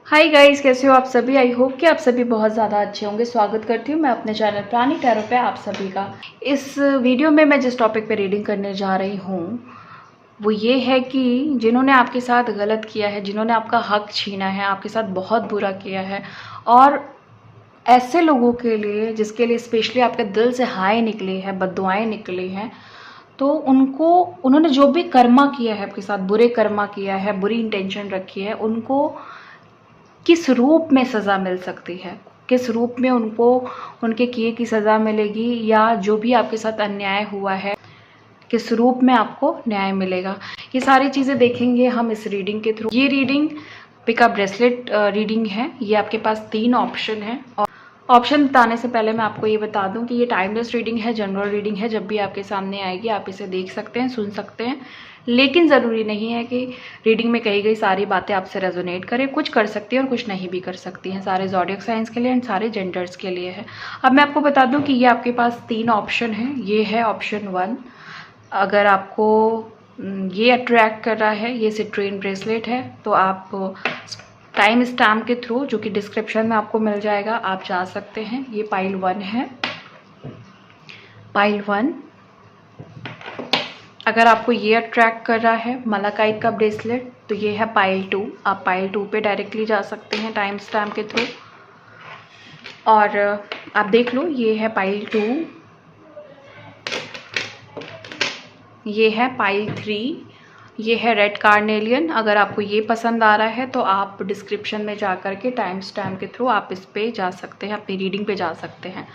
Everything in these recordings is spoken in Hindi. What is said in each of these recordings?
हाय गाइस, कैसे हो आप सभी। आई होप कि आप सभी बहुत ज़्यादा अच्छे होंगे। स्वागत करती हूँ मैं अपने चैनल प्राणी टैरो पे आप सभी का। इस वीडियो में मैं जिस टॉपिक पे रीडिंग करने जा रही हूँ वो ये है कि जिन्होंने आपके साथ गलत किया है, जिन्होंने आपका हक छीना है, आपके साथ बहुत बुरा किया है, और ऐसे लोगों के लिए जिसके लिए स्पेशली आपके दिल से हाय निकली है, बद्दुआएं निकली हैं, तो उन्होंने जो भी कर्मा किया है आपके साथ, बुरे कर्मा किया है, बुरी इंटेंशन रखी है, उनको किस रूप में सज़ा मिल सकती है, किस रूप में उनको उनके किए की सज़ा मिलेगी, या जो भी आपके साथ अन्याय हुआ है किस रूप में आपको न्याय मिलेगा, ये सारी चीज़ें देखेंगे हम इस रीडिंग के थ्रू। ये रीडिंग पिकअप ब्रेसलेट रीडिंग है। ये आपके पास 3 ऑप्शन हैं, और ऑप्शन बताने से पहले मैं आपको ये बता दूं कि ये टाइमलेस रीडिंग है, जनरल रीडिंग है। जब भी आपके सामने आएगी आप इसे देख सकते हैं, सुन सकते हैं, लेकिन ज़रूरी नहीं है कि रीडिंग में कही गई सारी बातें आपसे रेजोनेट करें। कुछ कर सकती है और कुछ नहीं भी कर सकती हैं। सारे ज़ोडिएक साइंस के लिए एंड सारे जेंडर्स के लिए है। अब मैं आपको बता दूं कि ये आपके पास 3 ऑप्शन हैं। ये है ऑप्शन 1, अगर आपको ये अट्रैक्ट कर रहा है, ये सिट्रेन ब्रेसलेट है, तो आप टाइम स्टैम्प के थ्रू, जो कि डिस्क्रिप्शन में आपको मिल जाएगा, आप जा सकते हैं। ये पाइल 1 है, पाइल 1। अगर आपको ये अट्रैक्ट कर रहा है मलाकाइट का ब्रेसलेट, तो ये है पाइल 2। आप पाइल 2 पे डायरेक्टली जा सकते हैं टाइम स्टैम्प के थ्रू, और आप देख लो, ये है पाइल 2, ये है पाइल 3, ये है रेड कार्नेलियन। अगर आपको ये पसंद आ रहा है तो आप डिस्क्रिप्शन में जा कर के टाइम स्टैम्प के थ्रू आप इस पे जा सकते हैं, अपनी रीडिंग पे जा सकते हैं।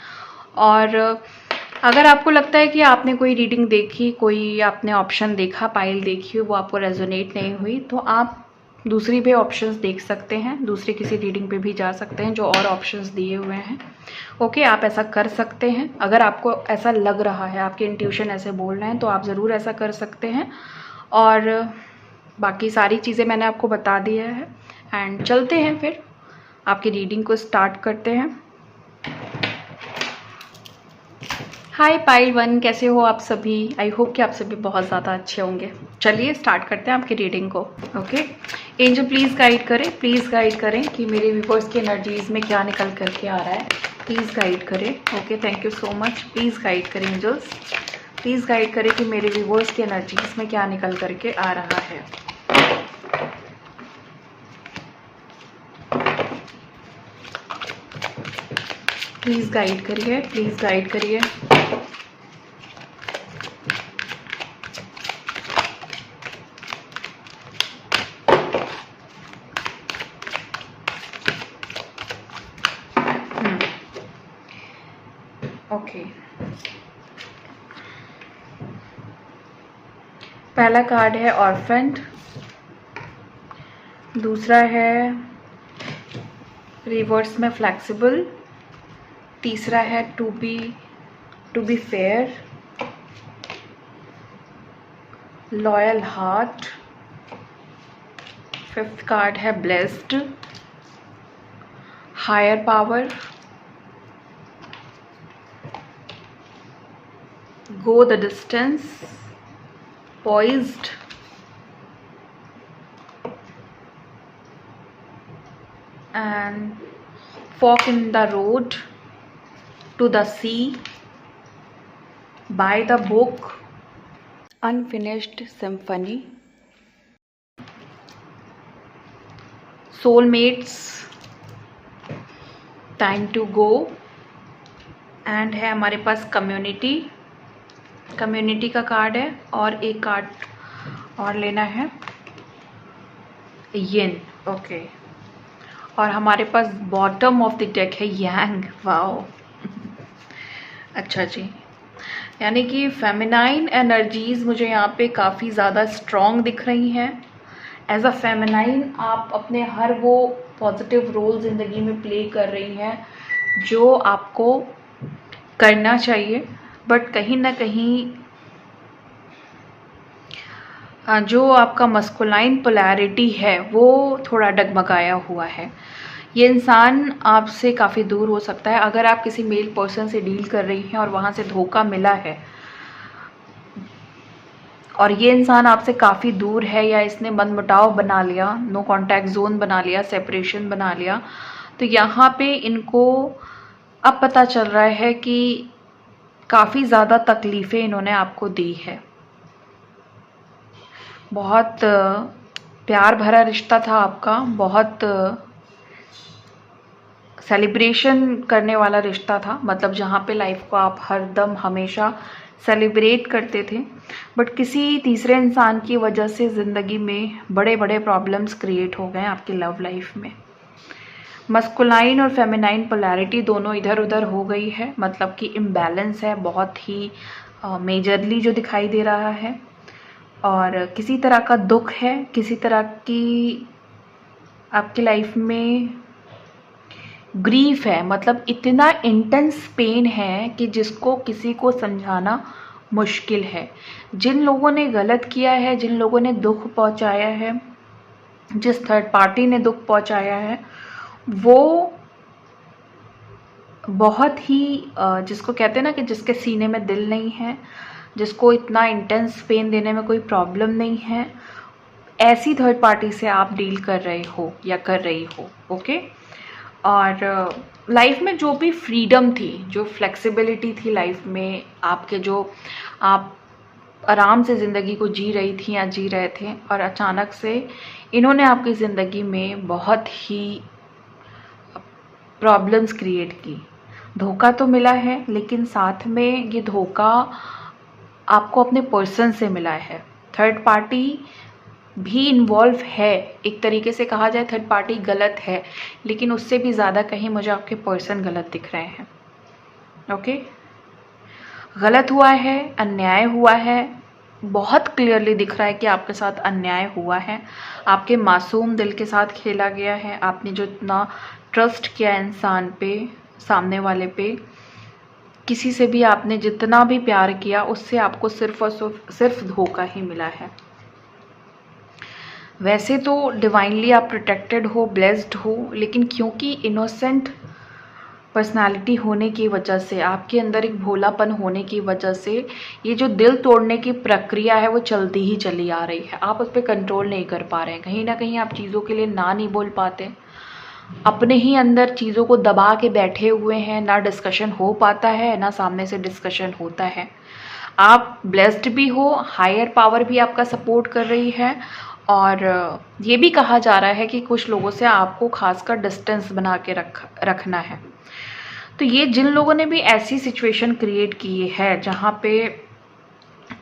और अगर आपको लगता है कि आपने कोई रीडिंग देखी, कोई आपने ऑप्शन देखा, पाइल देखी, वो आपको रेजोनेट नहीं हुई, तो आप दूसरी भी ऑप्शंस देख सकते हैं, दूसरी किसी रीडिंग पे भी जा सकते हैं जो और ऑप्शंस दिए हुए हैं। ओके, आप ऐसा कर सकते हैं। अगर आपको ऐसा लग रहा है, आपके इंट्यूशन ऐसे बोल रहे हैं, तो आप ज़रूर ऐसा कर सकते हैं। और बाकी सारी चीज़ें मैंने आपको बता दिया है। एंड चलते हैं फिर आपकी रीडिंग को स्टार्ट करते हैं। हाय पाइल 1, कैसे हो आप सभी। आई होप कि आप सभी बहुत ज़्यादा अच्छे होंगे। चलिए स्टार्ट करते हैं आपकी रीडिंग को। ओके, एंजल प्लीज़ गाइड करें, प्लीज़ गाइड करें कि मेरे व्यूअर्स की एनर्जीज़ में क्या निकल करके आ रहा है। प्लीज़ गाइड करें। Okay, thank you so much. Please guide करें एंजल्स, प्लीज़ गाइड करें कि मेरे व्यूअर्स की एनर्जीज़ में क्या निकल करके आ रहा है। प्लीज़ गाइड करिए, प्लीज़ गाइड करिए। ओके, पहला कार्ड है ऑर्फेंड, दूसरा है रिवर्स में फ्लेक्सिबल, तीसरा है to be fair, loyal heart, fifth card है blessed, higher power, go the distance, poised, and fork in the road, to the sea, by the book, unfinished symphony, soulmates, time to go, and है हमारे पास कम्युनिटी, कम्युनिटी का कार्ड है, और एक कार्ड और लेना है, यिन। ओके, और हमारे पास बॉटम ऑफ द डेक है यांग। वाओ अच्छा जी, यानी कि फेमिनाइन एनर्जीज मुझे यहाँ पे काफ़ी ज़्यादा स्ट्रॉन्ग दिख रही हैं। एज अ फेमिनाइन आप अपने हर वो पॉजिटिव रोल ज़िंदगी में प्ले कर रही हैं जो आपको करना चाहिए, बट कहीं ना कहीं जो आपका मस्कुलाइन पोलैरिटी है वो थोड़ा डगमगाया हुआ है। ये इंसान आपसे काफ़ी दूर हो सकता है। अगर आप किसी मेल पर्सन से डील कर रही हैं और वहाँ से धोखा मिला है, और ये इंसान आपसे काफ़ी दूर है या इसने मनमुटाव बना लिया, नो कॉन्टैक्ट जोन बना लिया, सेपरेशन बना लिया। तो यहाँ पे इनको अब पता चल रहा है कि काफ़ी ज़्यादा तकलीफ़ें इन्होंने आपको दी है। बहुत प्यार भरा रिश्ता था आपका, बहुत सेलिब्रेशन करने वाला रिश्ता था, मतलब जहाँ पे लाइफ को आप हरदम हमेशा सेलिब्रेट करते थे। बट किसी तीसरे इंसान की वजह से ज़िंदगी में बड़े बड़े प्रॉब्लम्स क्रिएट हो गए आपकी लव लाइफ में। मस्कुलाइन और फेमिनाइन पोलैरिटी दोनों इधर उधर हो गई है, मतलब कि इम्बैलेंस है, बहुत ही मेजरली जो दिखाई दे रहा है। और किसी तरह का दुख है, किसी तरह की आपकी लाइफ में ग्रीफ है, मतलब इतना इंटेंस पेन है कि जिसको किसी को समझाना मुश्किल है। जिन लोगों ने गलत किया है, जिन लोगों ने दुख पहुंचाया है, जिस थर्ड पार्टी ने दुख पहुंचाया है, वो बहुत ही जिसको कहते हैं ना कि जिसके सीने में दिल नहीं है, जिसको इतना इंटेंस पेन देने में कोई प्रॉब्लम नहीं है, ऐसी थर्ड पार्टी से आप डील कर रहे हो या कर रही हो। ओके। और लाइफ में जो भी फ्रीडम थी, जो फ्लेक्सिबिलिटी थी लाइफ में आपके, जो आप आराम से ज़िंदगी को जी रही थी या जी रहे थे, और अचानक से इन्होंने आपकी ज़िंदगी में बहुत ही प्रॉब्लम्स क्रिएट की। धोखा तो मिला है, लेकिन साथ में ये धोखा आपको अपने पर्सन से मिला है। थर्ड पार्टी भी इन्वॉल्व है, एक तरीके से कहा जाए थर्ड पार्टी गलत है, लेकिन उससे भी ज़्यादा कहीं मुझे आपके पर्सन गलत दिख रहे हैं। ओके। गलत हुआ है, अन्याय हुआ है, बहुत क्लियरली दिख रहा है कि आपके साथ अन्याय हुआ है। आपके मासूम दिल के साथ खेला गया है। आपने जो इतना ट्रस्ट किया इंसान पे, सामने वाले पे, किसी से भी आपने जितना भी प्यार किया, उससे आपको सिर्फ और सिर्फ धोखा ही मिला है। वैसे तो डिवाइनली आप प्रोटेक्टेड हो, ब्लेस्ड हो, लेकिन क्योंकि इनोसेंट पर्सनालिटी होने की वजह से, आपके अंदर एक भोलापन होने की वजह से, ये जो दिल तोड़ने की प्रक्रिया है वो चलती ही चली आ रही है। आप उस पर कंट्रोल नहीं कर पा रहे हैं। कहीं ना कहीं आप चीज़ों के लिए ना नहीं बोल पाते, अपने ही अंदर चीज़ों को दबा के बैठे हुए हैं। ना डिस्कशन हो पाता है, ना सामने से डिस्कशन होता है। आप ब्लेस्ड भी हो, हायर पावर भी आपका सपोर्ट कर रही है, और ये भी कहा जा रहा है कि कुछ लोगों से आपको खासकर डिस्टेंस बना के रखना है। तो ये जिन लोगों ने भी ऐसी सिचुएशन क्रिएट की है जहाँ पे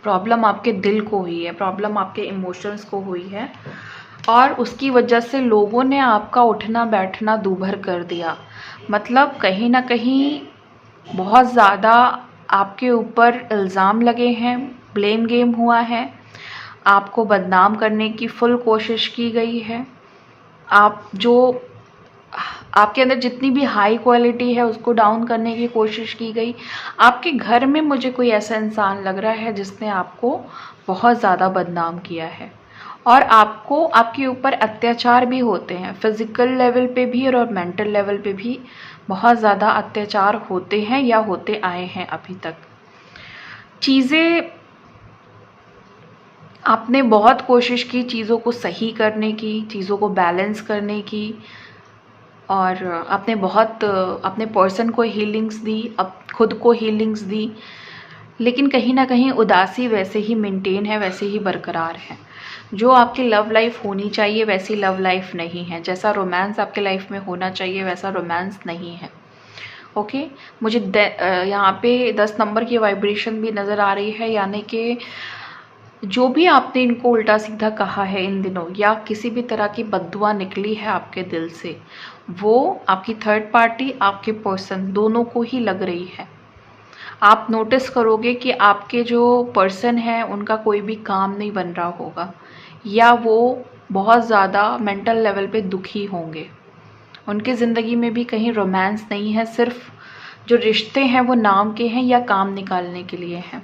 प्रॉब्लम आपके दिल को हुई है, प्रॉब्लम आपके इमोशंस को हुई है, और उसकी वजह से लोगों ने आपका उठना बैठना दूभर कर दिया। मतलब कहीं ना कहीं बहुत ज़्यादा आपके ऊपर इल्ज़ाम लगे हैं, ब्लेम गेम हुआ है, आपको बदनाम करने की फुल कोशिश की गई है। आप जो आपके अंदर जितनी भी हाई क्वालिटी है उसको डाउन करने की कोशिश की गई। आपके घर में मुझे कोई ऐसा इंसान लग रहा है जिसने आपको बहुत ज़्यादा बदनाम किया है, और आपको आपके ऊपर अत्याचार भी होते हैं, फिज़िकल लेवल पे भी और मेंटल लेवल पे भी बहुत ज़्यादा अत्याचार होते हैं या होते आए हैं अभी तक। चीज़ें आपने बहुत कोशिश की चीज़ों को सही करने की, चीज़ों को बैलेंस करने की, और आपने बहुत अपने पर्सन को हीलिंग्स दी, अब खुद को हीलिंग्स दी, लेकिन कहीं ना कहीं उदासी वैसे ही मेंटेन है, वैसे ही बरकरार है। जो आपकी लव लाइफ होनी चाहिए वैसी लव लाइफ नहीं है। जैसा रोमांस आपके लाइफ में होना चाहिए वैसा रोमांस नहीं है। ओके। मुझे यहाँ पे 10 नंबर की वाइब्रेशन भी नज़र आ रही है, यानी कि जो भी आपने इनको उल्टा सीधा कहा है इन दिनों, या किसी भी तरह की बद्दुआ निकली है आपके दिल से, वो आपकी थर्ड पार्टी, आपके पर्सन, दोनों को ही लग रही है। आप नोटिस करोगे कि आपके जो पर्सन है उनका कोई भी काम नहीं बन रहा होगा, या वो बहुत ज़्यादा मेंटल लेवल पे दुखी होंगे। उनकी ज़िंदगी में भी कहीं रोमांस नहीं है, सिर्फ जो रिश्ते हैं वो नाम के हैं या काम निकालने के लिए हैं।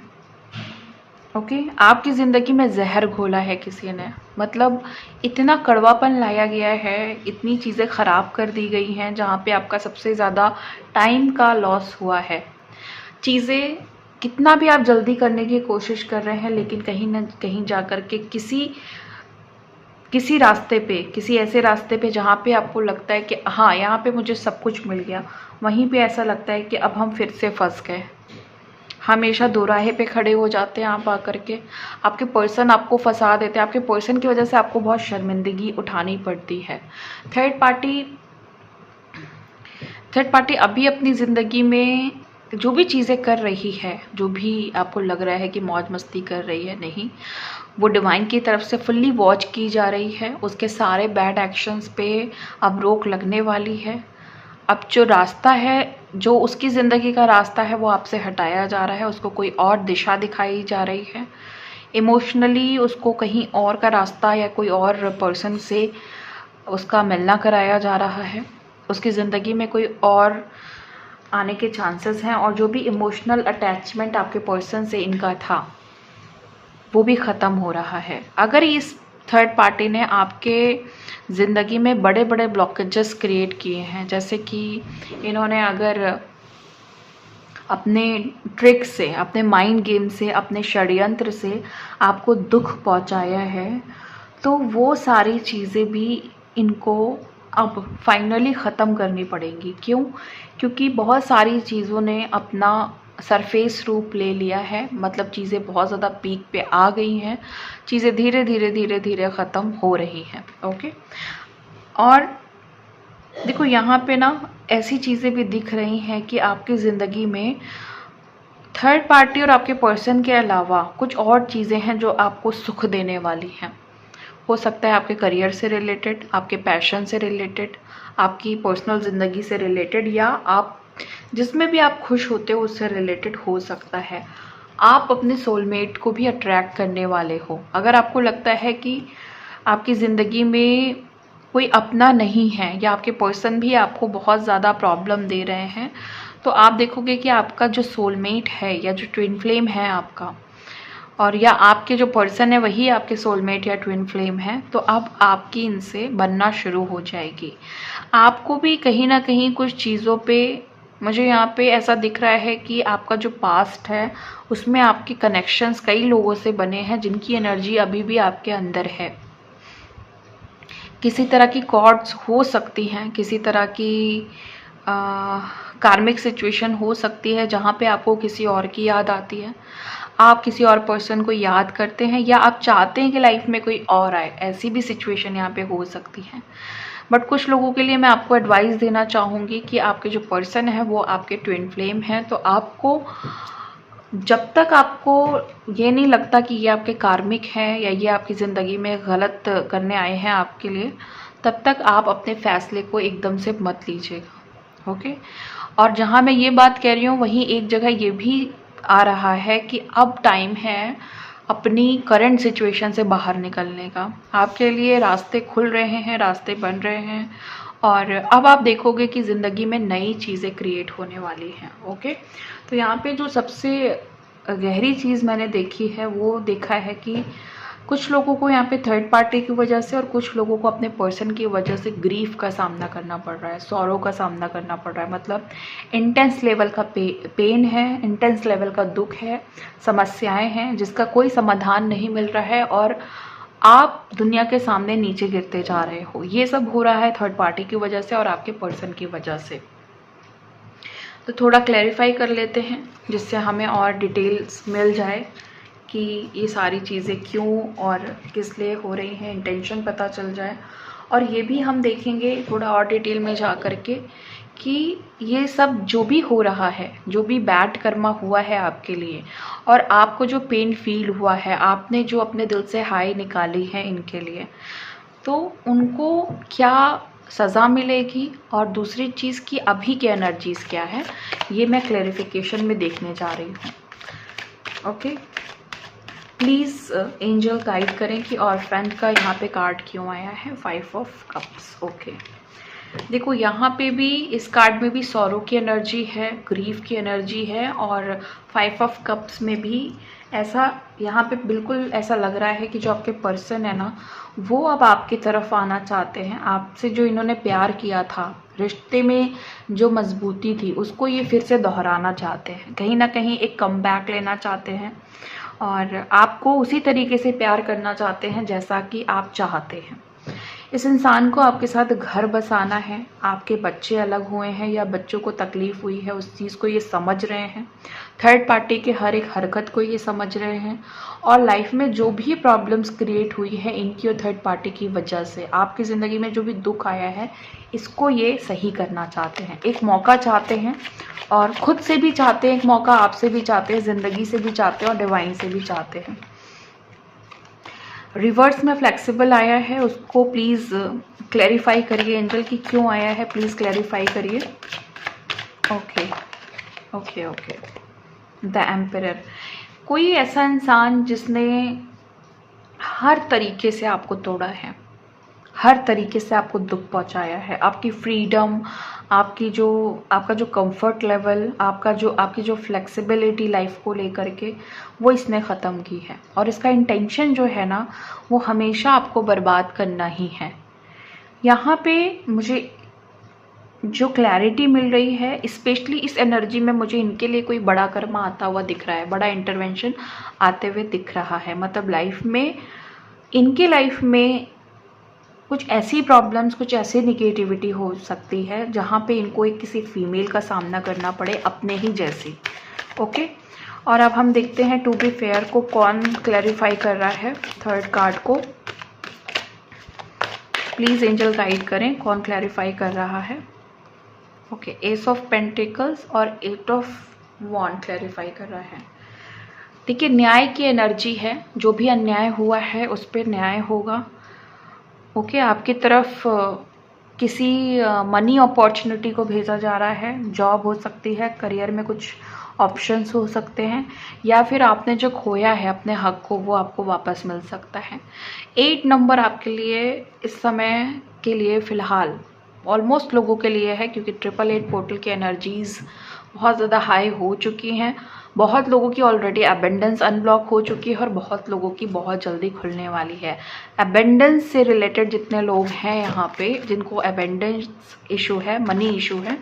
ओके। आपकी ज़िंदगी में जहर घोला है किसी ने, मतलब इतना कड़वापन लाया गया है, इतनी चीज़ें ख़राब कर दी गई हैं, जहाँ पे आपका सबसे ज़्यादा टाइम का लॉस हुआ है। चीज़ें कितना भी आप जल्दी करने की कोशिश कर रहे हैं, लेकिन कहीं ना कहीं जा कर के किसी रास्ते पे, किसी ऐसे रास्ते पे जहाँ पे आपको लगता है कि हाँ यहाँ पे मुझे सब कुछ मिल गया, वहीं पे ऐसा लगता है कि अब हम फिर से फंस गए। हमेशा दोराहे पे खड़े हो जाते हैं आप आकर के, आपके पर्सन आपको फंसा देते हैं, आपके पर्सन की वजह से आपको बहुत शर्मिंदगी उठानी पड़ती है। थर्ड पार्टी अभी अपनी ज़िंदगी में जो भी चीज़ें कर रही है, जो भी आपको लग रहा है कि मौज मस्ती कर रही है, नहीं, वो डिवाइन की तरफ से फुल्ली वॉच की जा रही है। उसके सारे बैड एक्शंस पे अब रोक लगने वाली है। अब जो रास्ता है, जो उसकी ज़िंदगी का रास्ता है, वो आपसे हटाया जा रहा है, उसको कोई और दिशा दिखाई जा रही है। इमोशनली उसको कहीं और का रास्ता या कोई और पर्सन से उसका मिलना कराया जा रहा है। उसकी ज़िंदगी में कोई और आने के चांसेस हैं, और जो भी इमोशनल अटैचमेंट आपके पर्सन से इनका था वो भी ख़त्म हो रहा है। अगर इस थर्ड पार्टी ने आपके ज़िंदगी में बड़े बड़े ब्लॉकेजेस क्रिएट किए हैं, जैसे कि इन्होंने अगर अपने ट्रिक से, अपने माइंड गेम से, अपने षड्यंत्र से आपको दुख पहुंचाया है, तो वो सारी चीज़ें भी इनको अब फाइनली ख़त्म करनी पड़ेंगी। क्यों? क्योंकि बहुत सारी चीज़ों ने अपना सरफेस रूप ले लिया है, मतलब चीज़ें बहुत ज़्यादा पीक पे आ गई हैं, चीज़ें धीरे धीरे ख़त्म हो रही हैं। ओके, और देखो यहाँ पे ना ऐसी चीज़ें भी दिख रही हैं कि आपकी ज़िंदगी में थर्ड पार्टी और आपके पर्सन के अलावा कुछ और चीज़ें हैं जो आपको सुख देने वाली हैं। हो सकता है आपके करियर से रिलेटेड, आपके पैशन से रिलेटेड, आपकी पर्सनल ज़िंदगी से रिलेटेड, या आप जिसमें भी आप खुश होते हो उससे रिलेटेड हो सकता है। आप अपने सोलमेट को भी अट्रैक्ट करने वाले हो। अगर आपको लगता है कि आपकी ज़िंदगी में कोई अपना नहीं है, या आपके पर्सन भी आपको बहुत ज़्यादा प्रॉब्लम दे रहे हैं, तो आप देखोगे कि आपका जो सोलमेट है या जो ट्विन फ्लेम है आपका, और या आपके जो पर्सन है वही आपके सोलमेट या ट्विन फ्लेम है, तो अब आपकी इनसे बनना शुरू हो जाएगी। आपको भी कहीं ना कहीं कुछ चीज़ों पे, मुझे यहाँ पे ऐसा दिख रहा है कि आपका जो पास्ट है उसमें आपके कनेक्शंस कई लोगों से बने हैं जिनकी एनर्जी अभी भी आपके अंदर है। किसी तरह की कॉर्ड्स हो सकती हैं, किसी तरह की कार्मिक सिचुएशन हो सकती है जहाँ पे आपको किसी और की याद आती है, आप किसी और पर्सन को याद करते हैं, या आप चाहते हैं कि लाइफ में कोई और आए, ऐसी भी सिचुएशन यहाँ पे हो सकती है। बट कुछ लोगों के लिए मैं आपको एडवाइस देना चाहूँगी कि आपके जो पर्सन है वो आपके ट्विन फ्लेम हैं, तो आपको जब तक आपको ये नहीं लगता कि ये आपके कार्मिक हैं या ये आपकी ज़िंदगी में गलत करने आए हैं आपके लिए, तब तक आप अपने फैसले को एकदम से मत लीजिएगा। ओके, और जहाँ मैं ये बात कह रही हूँ वहीं एक जगह ये भी आ रहा है कि अब टाइम है अपनी करंट सिचुएशन से बाहर निकलने का। आपके लिए रास्ते खुल रहे हैं, रास्ते बन रहे हैं, और अब आप देखोगे कि ज़िंदगी में नई चीज़ें क्रिएट होने वाली हैं। ओके, तो यहाँ पे जो सबसे गहरी चीज़ मैंने देखी है वो देखा है कि कुछ लोगों को यहाँ पे थर्ड पार्टी की वजह से और कुछ लोगों को अपने पर्सन की वजह से ग्रीफ का सामना करना पड़ रहा है, सॉरो का सामना करना पड़ रहा है। मतलब इंटेंस लेवल का पेन है, इंटेंस लेवल का दुख है, समस्याएं हैं जिसका कोई समाधान नहीं मिल रहा है, और आप दुनिया के सामने नीचे गिरते जा रहे हो। ये सब हो रहा है थर्ड पार्टी की वजह से और आपके पर्सन की वजह से। तो थोड़ा क्लैरिफाई कर लेते हैं जिससे हमें और डिटेल्स मिल जाए कि ये सारी चीज़ें क्यों और किस लिए हो रही हैं, इंटेंशन पता चल जाए। और ये भी हम देखेंगे थोड़ा और डिटेल में जा कर के कि ये सब जो भी हो रहा है, जो भी बैड कर्मा हुआ है आपके लिए, और आपको जो पेन फील हुआ है, आपने जो अपने दिल से हाय निकाली है इनके लिए, तो उनको क्या सज़ा मिलेगी, और दूसरी चीज़ की अभी की एनर्जीज़ क्या है, ये मैं क्लैरिफिकेशन में देखने जा रही हूँ। ओके, प्लीज़ एंजल गाइड करें कि और फ्रेंड का यहाँ पे कार्ड क्यों आया है, 5 ऑफ कप्स। ओके, देखो यहाँ पे भी इस कार्ड में भी सॉरो की एनर्जी है, ग्रीफ की एनर्जी है, और 5 ऑफ कप्स में भी ऐसा यहाँ पे बिल्कुल ऐसा लग रहा है कि जो आपके पर्सन है ना, वो अब आपकी तरफ आना चाहते हैं। आपसे जो इन्होंने प्यार किया था, रिश्ते में जो मजबूती थी उसको ये फिर से दोहराना चाहते हैं, कहीं ना कहीं एक कमबैक लेना चाहते हैं और आपको उसी तरीके से प्यार करना चाहते हैं जैसा कि आप चाहते हैं। इस इंसान को आपके साथ घर बसाना है, आपके बच्चे अलग हुए हैं या बच्चों को तकलीफ हुई है उस चीज़ को ये समझ रहे हैं, थर्ड पार्टी के हर एक हरकत को ये समझ रहे हैं और लाइफ में जो भी प्रॉब्लम्स क्रिएट हुई है इनकी और थर्ड पार्टी की वजह से आपकी ज़िंदगी में जो भी दुख आया है इसको ये सही करना चाहते हैं, एक मौका चाहते हैं और खुद से भी चाहते हैं एक मौका, आपसे भी चाहते हैं, ज़िंदगी से भी चाहते हैं और डिवाइन से भी चाहते हैं। रिवर्स में फ्लेक्सिबल आया है, उसको प्लीज़ क्लैरिफाई करिए एंजल की क्यों आया है, प्लीज़ क्लैरिफाई करिए। Okay okay okay, the emperor. कोई ऐसा इंसान जिसने हर तरीके से आपको तोड़ा है, हर तरीके से आपको दुख पहुंचाया है, आपकी फ्रीडम, आपका जो कंफर्ट लेवल, आपकी जो फ्लेक्सिबिलिटी लाइफ को लेकर के वो इसने ख़त्म की है और इसका इंटेंशन जो है ना वो हमेशा आपको बर्बाद करना ही है। यहाँ पे मुझे जो क्लैरिटी मिल रही है, स्पेशली इस एनर्जी में मुझे इनके लिए कोई बड़ा कर्म आता हुआ दिख रहा है, बड़ा इंटरवेंशन आते हुए दिख रहा है। मतलब लाइफ में, इनके लाइफ में कुछ ऐसी प्रॉब्लम्स, कुछ ऐसी निगेटिविटी हो सकती है जहाँ पे इनको एक किसी फीमेल का सामना करना पड़े अपने ही जैसी। ओके, और अब हम देखते हैं टू बी फेयर को कौन क्लैरिफाई कर रहा है। थर्ड कार्ड को प्लीज़ एंजल गाइड करें, कौन क्लैरिफाई कर रहा है। ओके, एस ऑफ पेंटिकल्स और एट ऑफ वॉन्ड क्लैरिफाई कर रहा है। देखिए, न्याय की एनर्जी है, जो भी अन्याय हुआ है उस पर न्याय होगा। ओके, आपकी तरफ किसी मनी अपॉर्चुनिटी को भेजा जा रहा है, जॉब हो सकती है, करियर में कुछ ऑप्शंस हो सकते हैं या फिर आपने जो खोया है अपने हक को वो आपको वापस मिल सकता है। 8 नंबर आपके लिए इस समय के लिए फ़िलहाल ऑलमोस्ट लोगों के लिए है, क्योंकि 888 पोर्टल की एनर्जीज़ बहुत ज़्यादा हाई हो चुकी हैं। बहुत लोगों की ऑलरेडी अबेंडेंस अनब्लॉक हो चुकी है और बहुत लोगों की बहुत जल्दी खुलने वाली है। अबेंडेंस से रिलेटेड जितने लोग हैं यहाँ पे, जिनको अबेंडेंस इशू है, मनी इशू है,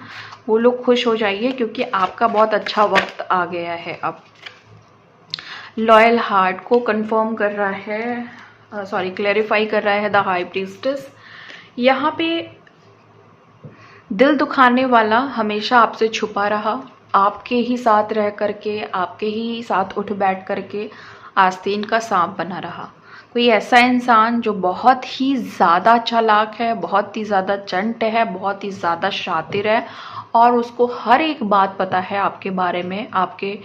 वो लोग खुश हो जाइए क्योंकि आपका बहुत अच्छा वक्त आ गया है। अब लॉयल हार्ट को कंफर्म कर रहा है, क्लैरिफाई कर रहा है द हाई प्रीस्टेस। यहाँ पे दिल दुखाने वाला हमेशा आपसे छुपा रहा, आपके ही साथ रह करके, आपके ही साथ उठ बैठ करके आस्तीन का सांप बना रहा। कोई ऐसा इंसान जो बहुत ही ज़्यादा चालाक है, बहुत ही ज़्यादा चंट है, बहुत ही ज़्यादा शातिर है और उसको हर एक बात पता है आपके बारे में, आपके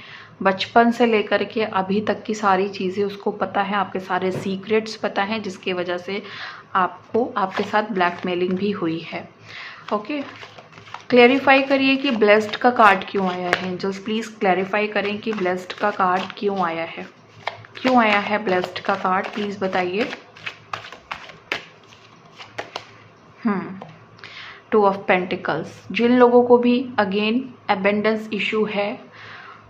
बचपन से लेकर के अभी तक की सारी चीज़ें उसको पता है, आपके सारे सीक्रेट्स पता हैं, जिसकी वजह से आपको आपके साथ ब्लैकमेलिंग भी हुई है। ओके, क्लैरिफाई करिए कि ब्लेस्ड का कार्ड क्यों आया है। एंजल्स प्लीज़ क्लैरिफाई करें कि ब्लेस्ड का कार्ड क्यों आया है, क्यों आया है ब्लेस्ड का कार्ड, प्लीज़ बताइए। 2 ऑफ पेंटिकल्स। जिन लोगों को भी अगेन अबेंडेंस इशू है,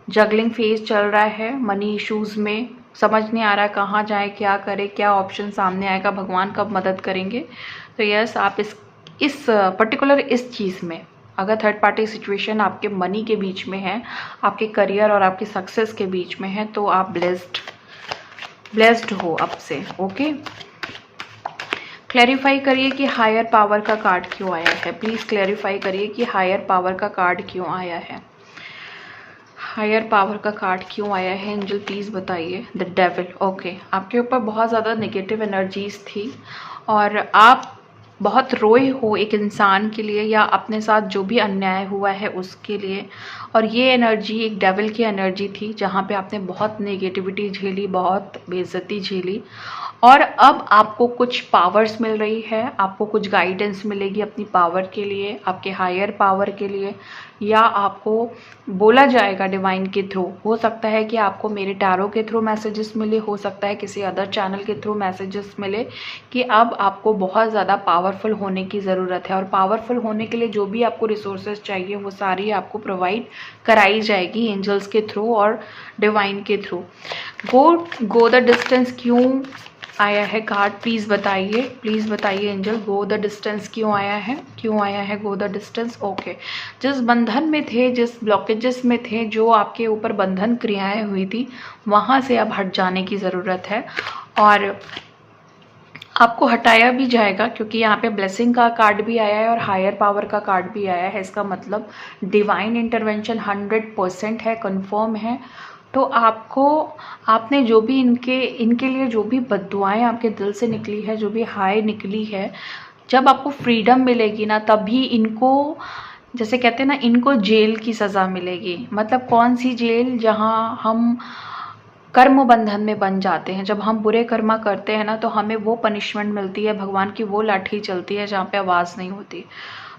जगलिंग फेज चल रहा है, मनी इश्यूज़ में समझ नहीं आ रहा है कहाँ जाए, क्या करे, क्या ऑप्शन सामने आएगा, भगवान कब मदद करेंगे। तो यस, आप इस पर्टिकुलर इस चीज़ में अगर थर्ड पार्टी सिचुएशन आपके मनी के बीच में है, आपके करियर और आपकी सक्सेस के बीच में है, तो आप ब्लेस्ड हो अब से। ओके, क्लैरिफाई करिए कि हायर पावर का कार्ड क्यों आया है। प्लीज़ क्लैरिफाई करिए कि हायर पावर का कार्ड क्यों आया है। हायर पावर का कार्ड क्यों आया है एंजल, प्लीज़ बताइए। The devil. ओके, आपके ऊपर बहुत ज़्यादा नेगेटिव एनर्जीज थी और आप बहुत रोए हो एक इंसान के लिए या अपने साथ जो भी अन्याय हुआ है उसके लिए, और ये एनर्जी एक डेविल की एनर्जी थी जहाँ पे आपने बहुत नेगेटिविटी झेली, बहुत बेइज्जती झेली और अब आपको कुछ पावर्स मिल रही है, आपको कुछ गाइडेंस मिलेगी अपनी पावर के लिए, आपके हायर पावर के लिए, या आपको बोला जाएगा डिवाइन के थ्रू। हो सकता है कि आपको मेरे टैरो के थ्रू मैसेजेस मिले, हो सकता है किसी अदर चैनल के थ्रू मैसेजेस मिले कि अब आपको बहुत ज़्यादा पावरफुल होने की ज़रूरत है और पावरफुल होने के लिए जो भी आपको रिसोर्सेज चाहिए वो सारी आपको प्रोवाइड कराई जाएगी एंजल्स के थ्रू और डिवाइन के थ्रू। गो द डिस्टेंस क्यों आया है कार्ड, प्लीज़ बताइए एंजल, गो द डिस्टेंस क्यों आया है गो द डिस्टेंस। ओके, जिस बंधन में थे, जिस ब्लॉकेजेस में थे, जो आपके ऊपर बंधन क्रियाएं हुई थी, वहाँ से अब हट जाने की ज़रूरत है और आपको हटाया भी जाएगा, क्योंकि यहाँ पे ब्लेसिंग का कार्ड भी आया है और हायर पावर का कार्ड भी आया है। इसका मतलब डिवाइन इंटरवेंशन 100% है, कंफर्म है। तो आपने जो भी इनके लिए जो भी बद्दुआएं आपके दिल से निकली है, जो भी हाय निकली है, जब आपको फ्रीडम मिलेगी ना, तभी इनको, जैसे कहते हैं ना, इनको जेल की सज़ा मिलेगी। मतलब कौन सी जेल? जहाँ हम कर्म बंधन में बन जाते हैं। जब हम बुरे कर्मा करते हैं ना, तो हमें वो पनिशमेंट मिलती है, भगवान की वो लाठी चलती है जहाँ पे आवाज़ नहीं होती।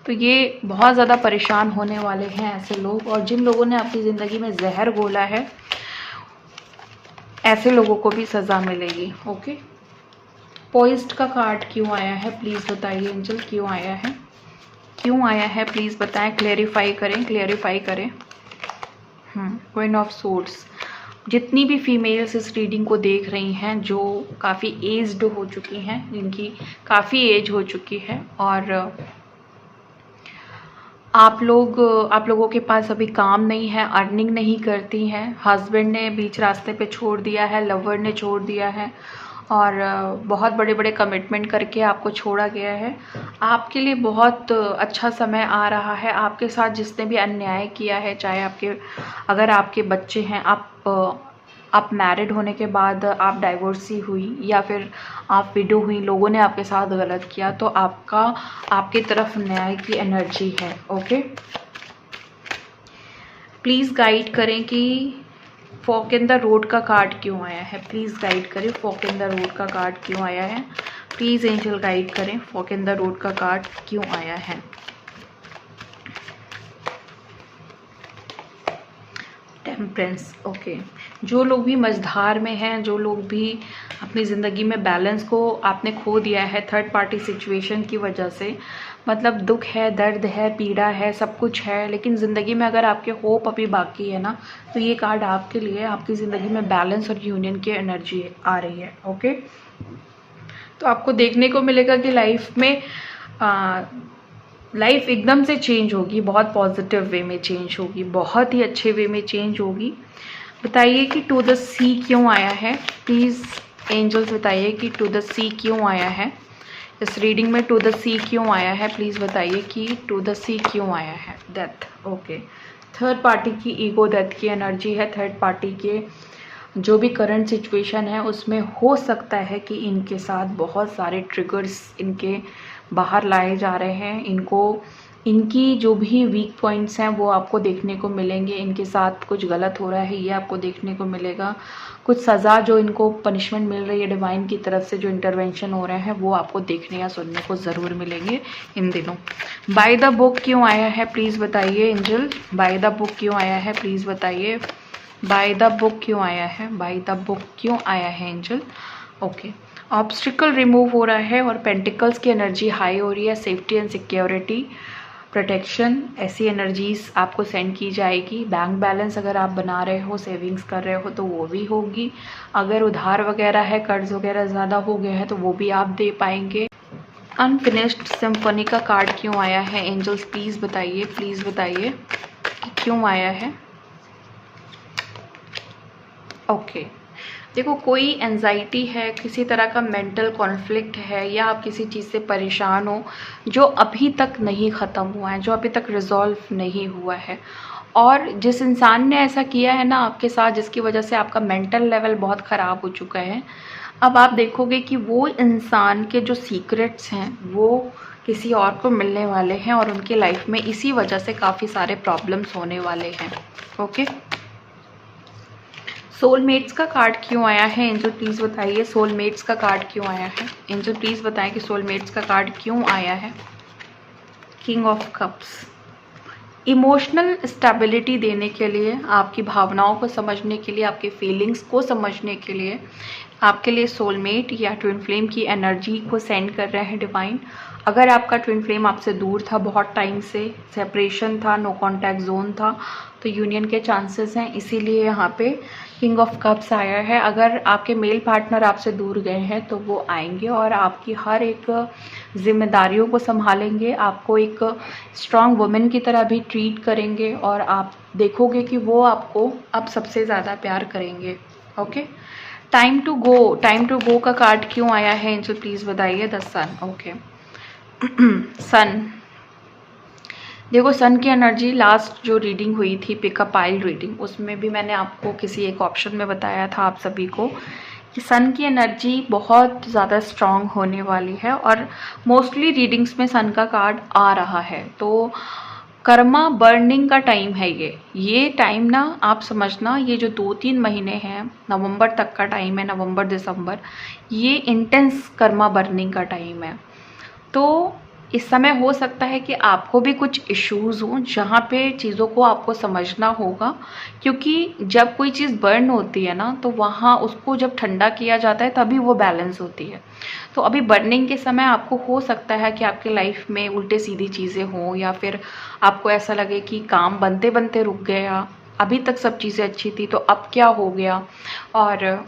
तो ये बहुत ज़्यादा परेशान होने वाले हैं ऐसे लोग, और जिन लोगों ने आपकी ज़िंदगी में जहर घोला है, ऐसे लोगों को भी सज़ा मिलेगी। ओके, पॉइज्ड का कार्ड क्यों आया है, प्लीज़ बताइए एंजल, क्यों आया है प्लीज़ बताएं, क्लेरिफाई करें। क्वीन ऑफ सोर्ड्स, जितनी भी फीमेल्स इस रीडिंग को देख रही हैं, जो काफ़ी एज्ड हो चुकी हैं, जिनकी काफ़ी एज हो चुकी है, और आप लोगों के पास अभी काम नहीं है, अर्निंग नहीं करती हैं, हस्बैंड ने बीच रास्ते पे छोड़ दिया है, लवर ने छोड़ दिया है, और बहुत बड़े बड़े कमिटमेंट करके आपको छोड़ा गया है। आपके लिए बहुत अच्छा समय आ रहा है। आपके साथ जिसने भी अन्याय किया है, चाहे अगर आपके बच्चे हैं, आप मैरिड होने के बाद आप डाइवोर्सी हुई या फिर आप विडो हुई, लोगों ने आपके साथ गलत किया, तो आपकी तरफ न्याय की एनर्जी है। ओके, प्लीज़ गाइड करें कि फॉक इन द रोड का कार्ड क्यों आया है। प्लीज़ गाइड करें, फॉक इन द रोड का कार्ड क्यों आया है। प्लीज़ एंजल गाइड करें, फॉक इन द रोड का कार्ड क्यों आया है। टेम्परेंस। ओके, जो लोग भी मझधार में हैं, जो लोग भी अपनी ज़िंदगी में बैलेंस को आपने खो दिया है थर्ड पार्टी सिचुएशन की वजह से, मतलब दुख है, दर्द है, पीड़ा है, सब कुछ है, लेकिन ज़िंदगी में अगर आपके होप अभी बाकी है ना, तो ये कार्ड आपके लिए, आपकी ज़िंदगी में बैलेंस और यूनियन की एनर्जी आ रही है। ओके, तो आपको देखने को मिलेगा कि लाइफ एकदम से चेंज होगी, बहुत पॉजिटिव वे में चेंज होगी, बहुत ही अच्छे वे में चेंज होगी। बताइए कि टू द सी क्यों आया है, प्लीज़ एंजल्स बताइए कि टू द सी क्यों आया है। इस रीडिंग में टू द सी क्यों आया है, प्लीज़ बताइए कि टू द सी क्यों आया है। डेथ। ओके, थर्ड पार्टी की ईगो डेथ की एनर्जी है। थर्ड पार्टी के जो भी करंट सिचुएशन है, उसमें हो सकता है कि इनके साथ बहुत सारे ट्रिगर्स इनके बाहर लाए जा रहे हैं। इनकी जो भी वीक पॉइंट्स हैं वो आपको देखने को मिलेंगे। इनके साथ कुछ गलत हो रहा है, ये आपको देखने को मिलेगा। कुछ सज़ा जो इनको पनिशमेंट मिल रही है डिवाइन की तरफ से, जो इंटरवेंशन हो रहे हैं, वो आपको देखने या सुनने को ज़रूर मिलेंगे इन दिनों। बाय द बुक क्यों आया है, प्लीज़ बताइए एंजल। बाय द बुक क्यों आया है, प्लीज़ बताइए। बाय द बुक क्यों आया है, बाय द बुक क्यों आया है एंजल। ओके, ऑब्स्टिकल रिमूव हो रहा है और पेंटिकल्स की एनर्जी हाई हो रही है। सेफ्टी एंड सिक्योरिटी, प्रोटेक्शन, ऐसी एनर्जीज आपको सेंड की जाएगी। बैंक बैलेंस अगर आप बना रहे हो, सेविंग्स कर रहे हो, तो वो भी होगी। अगर उधार वगैरह है, कर्ज वगैरह ज़्यादा हो गया है, तो वो भी आप दे पाएंगे। अनफिनिश्ड सिम्फनी का कार्ड क्यों आया है एंजल्स, प्लीज़ बताइए कि क्यों आया है। ओके, देखो, कोई एंजाइटी है, किसी तरह का मेंटल कॉन्फ्लिक्ट है, या आप किसी चीज़ से परेशान हो जो अभी तक नहीं ख़त्म हुआ है, जो अभी तक रिजॉल्व नहीं हुआ है। और जिस इंसान ने ऐसा किया है ना आपके साथ, जिसकी वजह से आपका मेंटल लेवल बहुत ख़राब हो चुका है, अब आप देखोगे कि वो इंसान के जो सीक्रेट्स हैं वो किसी और को मिलने वाले हैं, और उनकी लाइफ में इसी वजह से काफ़ी सारे प्रॉब्लम्स होने वाले हैं। ओके, सोलमेट्स का कार्ड क्यों आया है एंजल, प्लीज़ बताइए। सोलमेट्स का कार्ड क्यों आया है एंजल, प्लीज़ बताएं कि सोलमेट्स का कार्ड क्यों आया है। King of cups, emotional stability देने के लिए, आपकी भावनाओं को समझने के लिए, आपके फीलिंग्स को समझने के लिए आपके लिए सोलमेट या ट्विन फ्लेम की एनर्जी को सेंड कर रहे हैं डिवाइन। अगर आपका ट्विन फ्लेम आपसे दूर था, बहुत टाइम से सेपरेशन था, नो कॉन्टैक्ट जोन था, तो यूनियन के चांसेस हैं, इसीलिए यहाँ पे किंग ऑफ कप्स आया है। अगर आपके मेल पार्टनर आपसे दूर गए हैं तो वो आएंगे और आपकी हर एक जिम्मेदारियों को संभालेंगे, आपको एक स्ट्रांग वुमेन की तरह भी ट्रीट करेंगे और आप देखोगे कि वो आपको अब सबसे ज़्यादा प्यार करेंगे। ओके, टाइम टू गो का कार्ड क्यों आया है एंजल, प्लीज़ बताइए। The sun. ओके, सन, देखो सन की एनर्जी लास्ट जो रीडिंग हुई थी, पिकअप पाइल रीडिंग, उसमें भी मैंने आपको किसी एक ऑप्शन में बताया था आप सभी को कि सन की एनर्जी बहुत ज़्यादा स्ट्रांग होने वाली है और मोस्टली रीडिंग्स में सन का कार्ड आ रहा है। तो कर्मा बर्निंग का टाइम है ये टाइम ना, आप समझना, ये जो 2-3 महीने हैं, नवंबर तक का टाइम है, नवंबर दिसंबर, ये इंटेंस कर्मा बर्निंग का टाइम है। तो इस समय हो सकता है कि आपको भी कुछ इश्यूज़ हों जहाँ पे चीज़ों को आपको समझना होगा, क्योंकि जब कोई चीज़ बर्न होती है ना तो वहाँ उसको जब ठंडा किया जाता है तभी वो बैलेंस होती है। तो अभी बर्निंग के समय आपको हो सकता है कि आपके लाइफ में उल्टे सीधी चीज़ें हों या फिर आपको ऐसा लगे कि काम बनते बनते रुक गया, अभी तक सब चीज़ें अच्छी थी तो अब क्या हो गया। और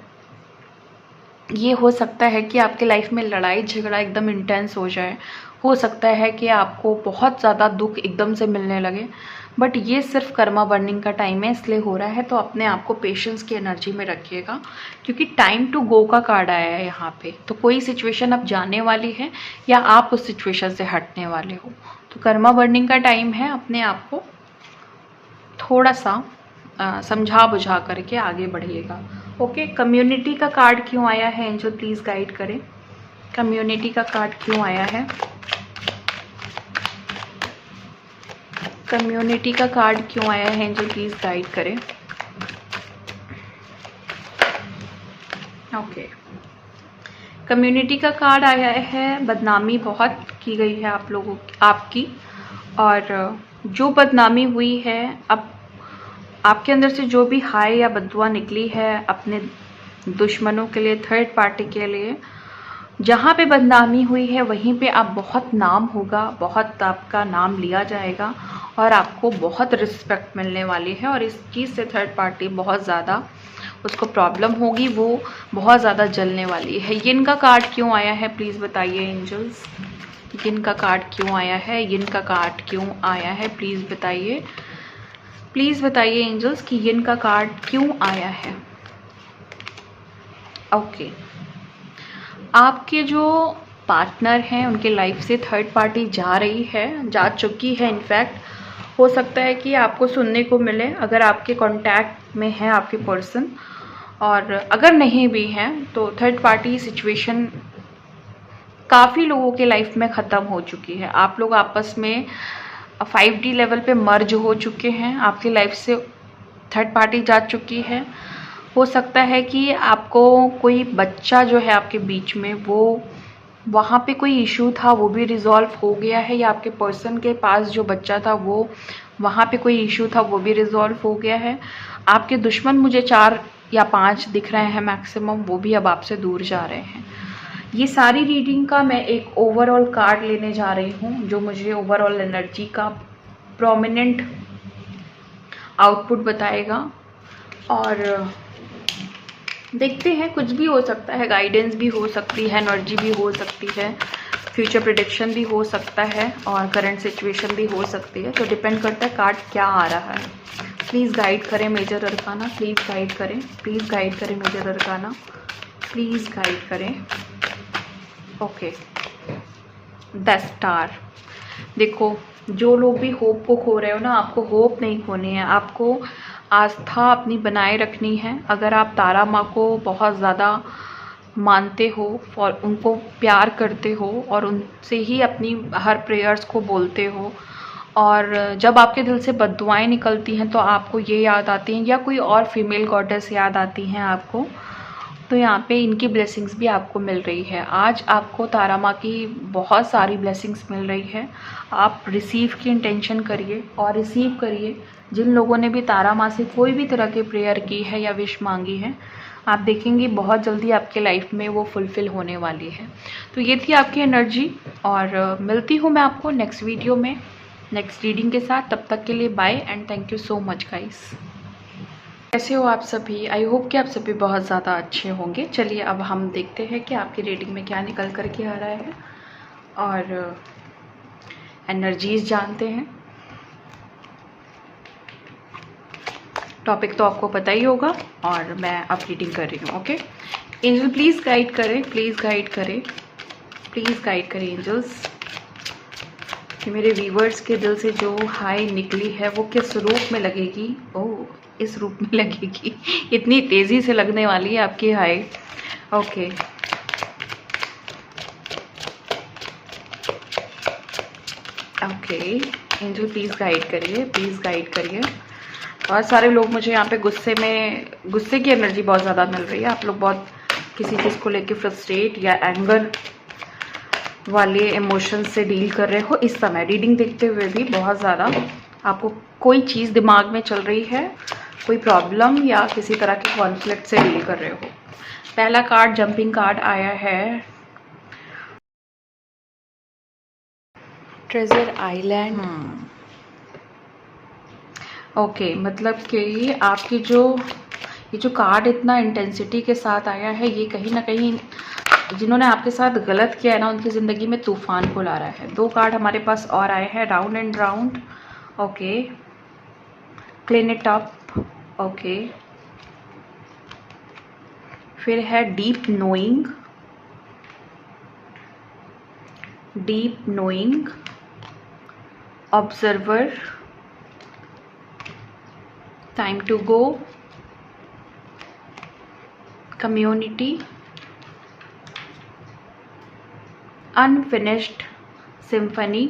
ये हो सकता है कि आपके लाइफ में लड़ाई झगड़ा एकदम इंटेंस हो जाए, हो सकता है कि आपको बहुत ज़्यादा दुख एकदम से मिलने लगे, बट ये सिर्फ कर्मा बर्निंग का टाइम है इसलिए हो रहा है। तो अपने आप को पेशेंस की एनर्जी में रखिएगा, क्योंकि टाइम टू गो का कार्ड आया है यहाँ पे। तो कोई सिचुएशन अब जाने वाली है या आप उस सिचुएशन से हटने वाले हो, तो कर्मा बर्निंग का टाइम है, अपने आप को थोड़ा सा समझा बुझा करके आगे बढ़िएगा। ओके, कम्युनिटी का कार्ड क्यों आया है एंजल, प्लीज़ गाइड करें। कम्युनिटी का कार्ड क्यों आया है, कम्युनिटी का कार्ड क्यों आया है एंजल, प्लीज़ गाइड करें। ओके, कम्युनिटी का कार्ड आया है, बदनामी बहुत की गई है आप लोगों आपकी, और जो बदनामी हुई है, अब आपके अंदर से जो भी हाय या बददुआ निकली है अपने दुश्मनों के लिए, थर्ड पार्टी के लिए, जहाँ पे बदनामी हुई है वहीं पे आप बहुत नाम होगा, बहुत आपका नाम लिया जाएगा और आपको बहुत रिस्पेक्ट मिलने वाली है। और इस चीज़ से थर्ड पार्टी बहुत ज़्यादा उसको प्रॉब्लम होगी, वो बहुत ज़्यादा जलने वाली है। यिन का कार्ड क्यों आया है, प्लीज़ बताइए एंजल्स। यिन का कार्ड क्यों आया है, यिन का कार्ड क्यों आया है, प्लीज़ बताइए, प्लीज़ बताइए एंजल्स कि यिन का कार्ड क्यों आया है। ओके, आपके जो पार्टनर हैं उनके लाइफ से थर्ड पार्टी जा रही है, जा चुकी है इनफैक्ट। हो सकता है कि आपको सुनने को मिले अगर आपके कांटेक्ट में है आपके पर्सन, और अगर नहीं भी हैं तो थर्ड पार्टी सिचुएशन काफ़ी लोगों के लाइफ में ख़त्म हो चुकी है। आप लोग आपस में 5D लेवल पे मर्ज हो चुके हैं, आपकी लाइफ से थर्ड पार्टी जा चुकी है। हो सकता है कि आपको कोई बच्चा जो है आपके बीच में, वो वहाँ पे कोई इशू था वो भी रिजॉल्व हो गया है, या आपके पर्सन के पास जो बच्चा था वो वहाँ पे कोई इशू था वो भी रिजॉल्व हो गया है। आपके दुश्मन मुझे 4 या 5 दिख रहे हैं मैक्सिमम, वो भी अब आपसे दूर जा रहे हैं। ये सारी रीडिंग का मैं एक ओवरऑल कार्ड लेने जा रही हूँ जो मुझे ओवरऑल एनर्जी का प्रोमिनेंट आउटपुट बताएगा, और देखते हैं, कुछ भी हो सकता है, गाइडेंस भी हो सकती है, एनर्जी भी हो सकती है, फ्यूचर प्रेडिक्शन भी हो सकता है, और करंट सिचुएशन भी हो सकती है। तो डिपेंड करता है कार्ड क्या आ रहा है। प्लीज़ गाइड करें मेजर अरकाना, प्लीज़ गाइड करें, प्लीज़ गाइड करें मेजर अरकाना, प्लीज़ गाइड करें। Okay, the star. देखो, जो लोग भी होप को खो रहे हो ना, आपको होप नहीं खोनी है, आपको आस्था अपनी बनाए रखनी है। अगर आप तारा माँ को बहुत ज़्यादा मानते हो और उनको प्यार करते हो और उनसे ही अपनी हर प्रेयर्स को बोलते हो, और जब आपके दिल से बद्दुआएं निकलती हैं तो आपको ये याद आती हैं या कोई और फीमेल गॉडेस याद आती हैं आपको, तो यहाँ पे इनकी ब्लेसिंग्स भी आपको मिल रही है। आज आपको तारा माँ की बहुत सारी ब्लेसिंग्स मिल रही है। आप रिसीव की इंटेंशन करिए और रिसीव करिए। जिन लोगों ने भी तारा माँ से कोई भी तरह की प्रेयर की है या विश मांगी है, आप देखेंगे बहुत जल्दी आपके लाइफ में वो फुलफ़िल होने वाली है। तो ये थी आपकी एनर्जी, और मिलती हूँ मैं आपको नेक्स्ट वीडियो में नेक्स्ट रीडिंग के साथ। तब तक के लिए bye and thank you so much guys. कैसे हो आप सभी? आई होप कि आप सभी बहुत ज़्यादा अच्छे होंगे। चलिए अब हम देखते हैं कि आपकी रीडिंग में क्या निकल कर के आ रहा है और एनर्जीज जानते हैं। टॉपिक तो आपको पता ही होगा और मैं अब रीडिंग कर रही हूँ। ओके एंजल प्लीज़ गाइड करें, प्लीज़ गाइड करें, प्लीज़ गाइड करें एंजल्स कि मेरे व्यूवर्स के दिल से जो हाई निकली है वो किस रूप में लगेगी। ओह, इस रूप में लगेगी, इतनी तेज़ी से लगने वाली है आपकी high. Okay okay angel please guide करिए, प्लीज़ गाइड करिए। बहुत सारे लोग मुझे यहाँ पे गुस्से की एनर्जी बहुत ज़्यादा मिल रही है। आप लोग बहुत किसी चीज़ को लेके फ्रस्ट्रेट या एंगर वाले इमोशंस से डील कर रहे हो इस समय। रीडिंग देखते हुए भी बहुत ज़्यादा आपको कोई चीज़ दिमाग में चल रही है, कोई प्रॉब्लम या किसी तरह के कॉन्फ्लिक्ट से डील कर रहे हो। पहला कार्ड जंपिंग कार्ड आया है, ट्रेजर आइलैंड। ओके मतलब कि आपकी ये जो कार्ड इतना इंटेंसिटी के साथ आया है, ये कहीं ना कहीं जिन्होंने आपके साथ गलत किया है ना, उनकी ज़िंदगी में तूफान को ला रहा है। 2 कार्ड हमारे पास और आए हैं, round and round. Okay clean it up. Okay फिर है deep knowing, deep knowing, observer, time to go, community, unfinished symphony,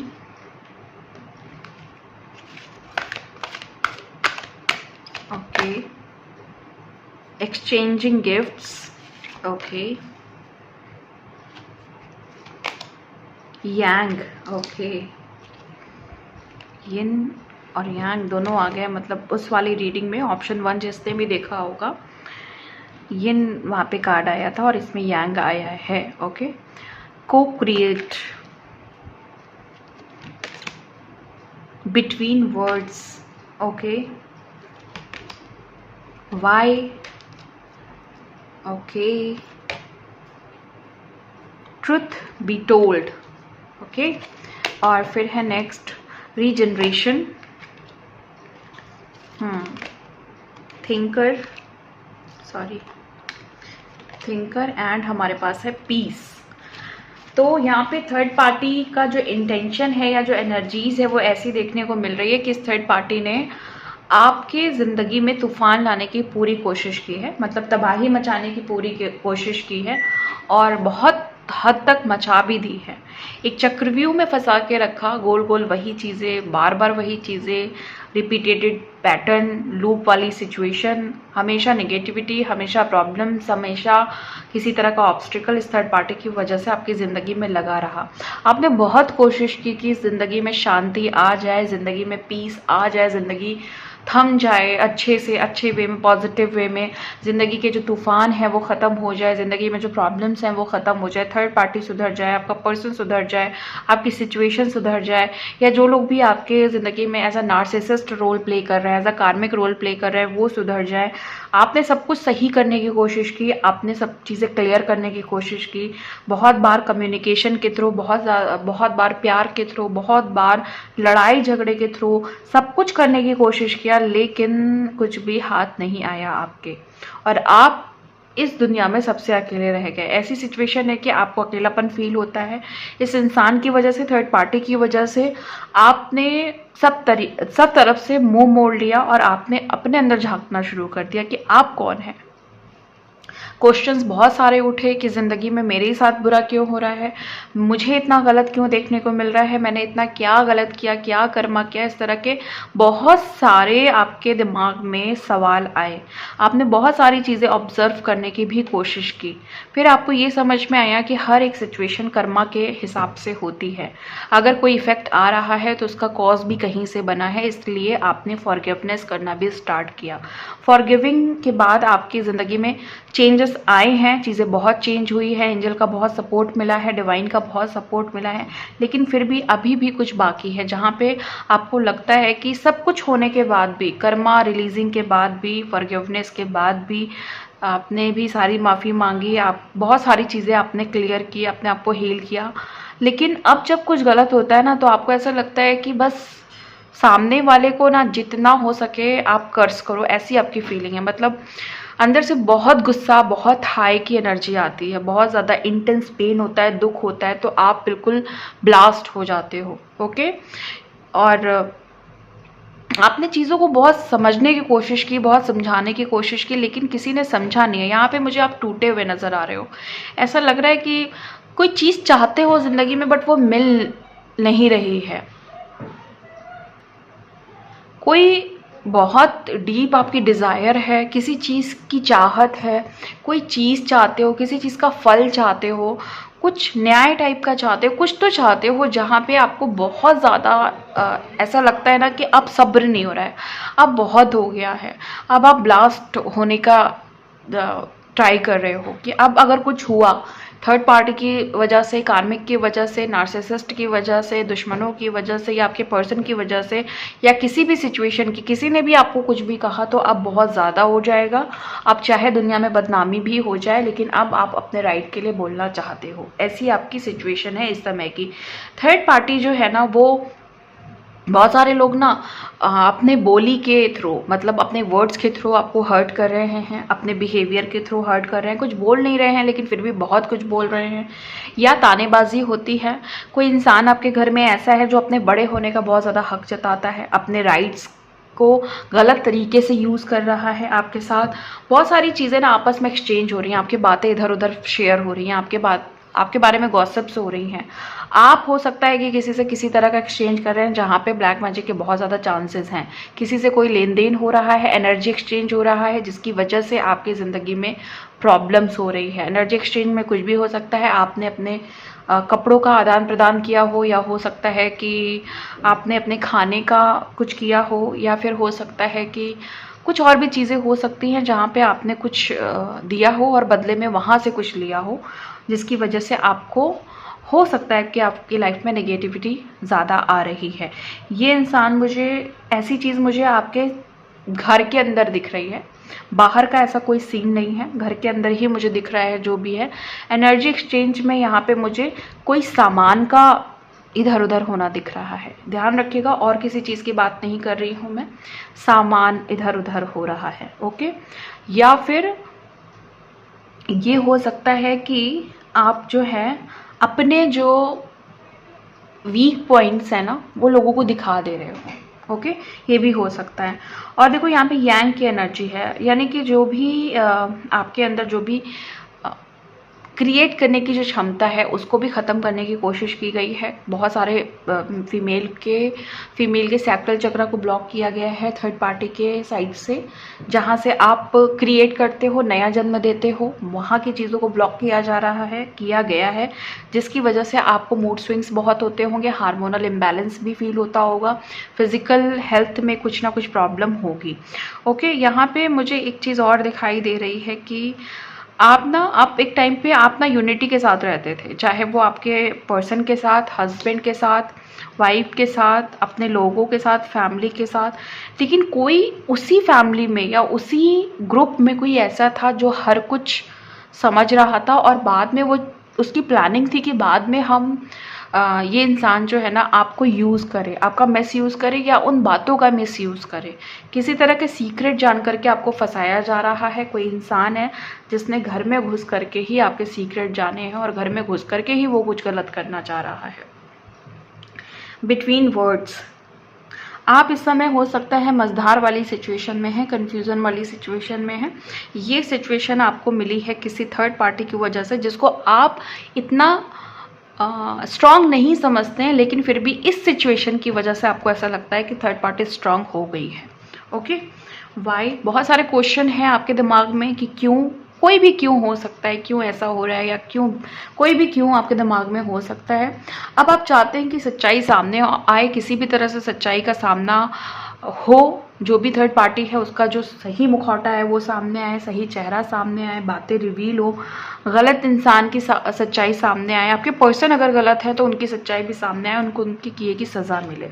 okay exchanging gifts, okay yang, okay yin और यांग दोनों आ गए। मतलब उस वाली रीडिंग में ऑप्शन 1 जिसने भी देखा होगा, यिन वहाँ पे कार्ड आया था और इसमें यांग आया है। ओके को create, between words, okay why, okay truth be told, okay और फिर है next regeneration, thinker, sorry thinker and हमारे पास है पीस। तो यहाँ पे थर्ड पार्टी का जो इंटेंशन है या जो एनर्जीज है वो ऐसी देखने को मिल रही है कि इस थर्ड पार्टी ने आपके ज़िंदगी में तूफान लाने की पूरी कोशिश की है, मतलब तबाही मचाने की पूरी कोशिश की है और बहुत हद तक मचा भी दी है। एक चक्रव्यूह में फंसा के रखा, गोल गोल वही चीज़ें, बार बार वही चीज़ें, रिपीटेटेड पैटर्न, लूप वाली सिचुएशन, हमेशा नेगेटिविटी, हमेशा प्रॉब्लम्स, हमेशा किसी तरह का ऑब्स्टिकल इस थर्ड पार्टी की वजह से आपकी ज़िंदगी में लगा रहा। आपने बहुत कोशिश की कि ज़िंदगी में शांति आ जाए, ज़िंदगी में पीस आ जाए, ज़िंदगी थम जाए, अच्छे से अच्छे वे में, पॉजिटिव वे में, ज़िंदगी के जो तूफान है वो ख़त्म हो जाए, ज़िंदगी में जो प्रॉब्लम्स हैं वो ख़त्म हो जाए, थर्ड पार्टी सुधर जाए, आपका पर्सन सुधर जाए, आपकी सिचुएशन सुधर जाए, या जो लोग भी आपके ज़िंदगी में as a narcissist role play कर रहे हैं, एज अ कार्मिक रोल प्ले कर रहे हैं, वो सुधर जाए। आपने सब कुछ सही करने की कोशिश की, आपने सब चीज़ें क्लियर करने की कोशिश की, बहुत बार कम्युनिकेशन के थ्रू, बहुत बार प्यार के थ्रू, बहुत बार लड़ाई झगड़े के थ्रू सब कुछ करने की कोशिश किया, लेकिन कुछ भी हाथ नहीं आया आपके, और आप इस दुनिया में सबसे अकेले रह गए। ऐसी सिचुएशन है कि आपको अकेलापन फील होता है इस इंसान की वजह से, थर्ड पार्टी की वजह से। आपने सब तरफ से मुंह मोड़ लिया और आपने अपने अंदर झांकना शुरू कर दिया कि आप कौन है। क्वेश्चंस बहुत सारे उठे कि ज़िंदगी में मेरे ही साथ बुरा क्यों हो रहा है, मुझे इतना गलत क्यों देखने को मिल रहा है, मैंने इतना क्या गलत किया, क्या कर्मा किया, इस तरह के बहुत सारे आपके दिमाग में सवाल आए। आपने बहुत सारी चीज़ें ऑब्जर्व करने की भी कोशिश की। फिर आपको ये समझ में आया कि हर एक सिचुएशन कर्मा के हिसाब से होती है। अगर कोई इफेक्ट आ रहा है तो उसका कॉज भी कहीं से बना है, इसलिए आपने फॉरगिवनेस करना भी स्टार्ट किया। फॉरगिविंग के बाद आपकी ज़िंदगी में चेंजेस आए हैं, चीज़ें बहुत चेंज हुई है, एंजल का बहुत सपोर्ट मिला है, डिवाइन का बहुत सपोर्ट मिला है, लेकिन फिर भी अभी भी कुछ बाकी है जहाँ पे आपको लगता है कि सब कुछ होने के बाद भी, कर्मा रिलीजिंग के बाद भी, फॉरगिवनेस के बाद भी, आपने भी सारी माफ़ी मांगी, आप बहुत सारी चीज़ें आपने क्लियर की, अपने आप को हील किया, लेकिन अब जब कुछ गलत होता है ना तो आपको ऐसा लगता है कि बस सामने वाले को ना जितना हो सके आप कर्स करो, ऐसी आपकी फीलिंग है। मतलब अंदर से बहुत गुस्सा, बहुत हाई की एनर्जी आती है, बहुत ज़्यादा इंटेंस पेन होता है, दुख होता है, तो आप बिल्कुल ब्लास्ट हो जाते हो। ओके, और आपने चीज़ों को बहुत समझने की कोशिश की, बहुत समझाने की कोशिश की, लेकिन किसी ने समझा नहीं है। यहाँ पे मुझे आप टूटे हुए नज़र आ रहे हो। ऐसा लग रहा है कि कोई चीज़ चाहते हो ज़िंदगी में बट वो मिल नहीं रही है। कोई बहुत डीप आपकी डिज़ायर है, किसी चीज़ की चाहत है, कोई चीज़ चाहते हो, किसी चीज़ का फल चाहते हो, कुछ न्याय टाइप का चाहते हो, कुछ तो चाहते हो जहाँ पे आपको बहुत ज़्यादा ऐसा लगता है ना कि अब सब्र नहीं हो रहा है, अब बहुत हो गया है, अब आप ब्लास्ट होने का ट्राई कर रहे हो कि अब अगर कुछ हुआ थर्ड पार्टी की वजह से, कार्मिक की वजह से, नार्सिसिस्ट की वजह से, दुश्मनों की वजह से, या आपके पर्सन की वजह से, या किसी भी सिचुएशन की, किसी ने भी आपको कुछ भी कहा तो अब बहुत ज़्यादा हो जाएगा। अब चाहे दुनिया में बदनामी भी हो जाए, लेकिन अब आप अपने राइट के लिए बोलना चाहते हो, ऐसी आपकी सिचुएशन है इस समय की। थर्ड पार्टी जो है ना, वो बहुत सारे लोग ना अपने बोली के थ्रू, मतलब अपने वर्ड्स के थ्रू आपको हर्ट कर रहे हैं, अपने बिहेवियर के थ्रू हर्ट कर रहे हैं। कुछ बोल नहीं रहे हैं लेकिन फिर भी बहुत कुछ बोल रहे हैं, या तानेबाजी होती है। कोई इंसान आपके घर में ऐसा है जो अपने बड़े होने का बहुत ज़्यादा हक जताता है, अपने राइट्स को गलत तरीके से यूज़ कर रहा है आपके साथ। बहुत सारी चीज़ें ना आपस में एक्सचेंज हो रही हैं, आपकी बातें इधर उधर शेयर हो रही हैं, आपके बारे में गॉसिप्स हो रही हैं। आप हो सकता है कि किसी से किसी तरह का एक्सचेंज कर रहे हैं जहाँ पे ब्लैक मैजिक के बहुत ज़्यादा चांसेस हैं। किसी से कोई लेन देन हो रहा है, एनर्जी एक्सचेंज हो रहा है, जिसकी वजह से आपकी ज़िंदगी में प्रॉब्लम्स हो रही है। एनर्जी एक्सचेंज में कुछ भी हो सकता है, आपने अपने कपड़ों का आदान प्रदान किया हो, या हो सकता है कि आपने अपने खाने का कुछ किया हो, या फिर हो सकता है कि कुछ और भी चीज़ें हो सकती हैं जहाँ पे आपने कुछ दिया हो और बदले में वहाँ से कुछ लिया हो, जिसकी वजह से आपको हो सकता है कि आपकी लाइफ में नेगेटिविटी ज़्यादा आ रही है। ये इंसान ऐसी चीज़ मुझे आपके घर के अंदर दिख रही है, बाहर का ऐसा कोई सीन नहीं है, घर के अंदर ही मुझे दिख रहा है जो भी है। एनर्जी एक्सचेंज में यहाँ पे मुझे कोई सामान का इधर उधर होना दिख रहा है, ध्यान रखिएगा, और किसी चीज़ की बात नहीं कर रही हूँ मैं, सामान इधर उधर हो रहा है। ओके, या फिर ये हो सकता है कि आप जो है अपने जो वीक पॉइंट्स हैं ना वो लोगों को दिखा दे रहे हो। ओके, ये भी हो सकता है। और देखो यहाँ पे यांग की एनर्जी है, यानी कि जो भी आपके अंदर जो भी क्रिएट करने की जो क्षमता है उसको भी ख़त्म करने की कोशिश की गई है। बहुत सारे फीमेल के सैक्रल चक्र को ब्लॉक किया गया है थर्ड पार्टी के साइड से, जहाँ से आप क्रिएट करते हो, नया जन्म देते हो, वहाँ की चीज़ों को ब्लॉक किया गया है, जिसकी वजह से आपको मूड स्विंग्स बहुत होते होंगे, हार्मोनल इम्बैलेंस भी फील होता होगा, फिजिकल हेल्थ में कुछ ना कुछ प्रॉब्लम होगी। ओके, यहाँ पे मुझे एक चीज़ और दिखाई दे रही है कि आप एक टाइम पे आप ना यूनिटी के साथ रहते थे, चाहे वो आपके पर्सन के साथ, हस्बैंड के साथ, वाइफ के साथ, अपने लोगों के साथ, फैमिली के साथ, लेकिन कोई उसी फैमिली में या उसी ग्रुप में कोई ऐसा था जो हर कुछ समझ रहा था, और बाद में वो उसकी प्लानिंग थी कि बाद में हम ये इंसान जो है ना आपको यूज़ करे, आपका मिस यूज़ करे, या उन बातों का मिस यूज़ करे। किसी तरह के सीक्रेट जान करके आपको फंसाया जा रहा है। कोई इंसान है जिसने घर में घुस करके ही आपके सीक्रेट जाने हैं, और घर में घुस करके ही वो कुछ गलत करना चाह रहा है। बिटवीन वर्ड्स आप इस समय हो सकता है मझधार वाली सिचुएशन में है, कंफ्यूजन वाली सिचुएशन में है। ये सिचुएशन आपको मिली है किसी थर्ड पार्टी की वजह से, जिसको आप इतना स्ट्रांग नहीं समझते हैं, लेकिन फिर भी इस सिचुएशन की वजह से आपको ऐसा लगता है कि थर्ड पार्टी स्ट्रांग हो गई है। ओके, वाई, बहुत सारे क्वेश्चन हैं आपके दिमाग में कि क्यों, कोई भी क्यों हो सकता है, क्यों ऐसा हो रहा है, या क्यों, कोई भी क्यों आपके दिमाग में हो सकता है। अब आप चाहते हैं कि सच्चाई सामने आए, किसी भी तरह से सच्चाई का सामना हो, जो भी थर्ड पार्टी है उसका जो सही मुखौटा है वो सामने आए, सही चेहरा सामने आए, बातें रिवील हो, गलत इंसान की सच्चाई सामने आए, आपके पर्सन अगर गलत है तो उनकी सच्चाई भी सामने आए, उनको उनकी किए की सज़ा मिले।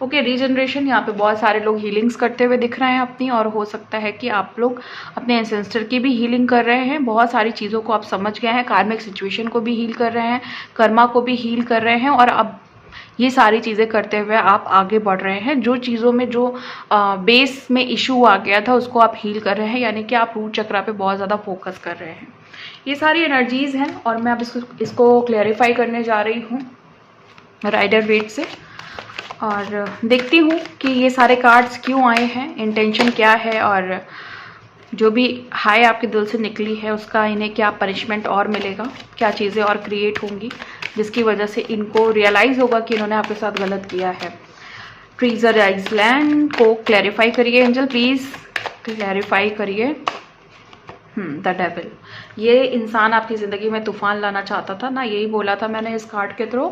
ओके, रीजनरेशन, यहाँ पे बहुत सारे लोग हीलिंग्स करते हुए दिख रहे हैं अपनी, और हो सकता है कि आप लोग अपने एंसेस्टर की भी हीलिंग कर रहे हैं। बहुत सारी चीज़ों को आप समझ गए हैं, कार्मिक सिचुएशन को भी हील कर रहे हैं, कर्मा को भी हील कर रहे हैं, और अब ये सारी चीज़ें करते हुए आप आगे बढ़ रहे हैं। जो चीज़ों में जो बेस में इशू आ गया था उसको आप हील कर रहे हैं, यानी कि आप रूट चक्रा पे बहुत ज़्यादा फोकस कर रहे हैं। ये सारी एनर्जीज हैं, और मैं अब इसको क्लैरिफाई करने जा रही हूँ राइडर वेट से, और देखती हूँ कि ये सारे कार्ड्स क्यों आए हैं, इंटेंशन क्या है, और जो भी हाय आपके दिल से निकली है उसका इन्हें क्या पनिशमेंट और मिलेगा, क्या चीज़ें और क्रिएट होंगी जिसकी वजह से इनको रियलाइज़ होगा कि इन्होंने आपके साथ गलत किया है। ट्रीजर आइसलैंड को क्लैरिफाई करिए एंजल, प्लीज़ क्लैरिफाई करिए। द डेविल, ये इंसान आपकी ज़िंदगी में तूफान लाना चाहता था ना, यही बोला था मैंने इस कार्ड के थ्रू।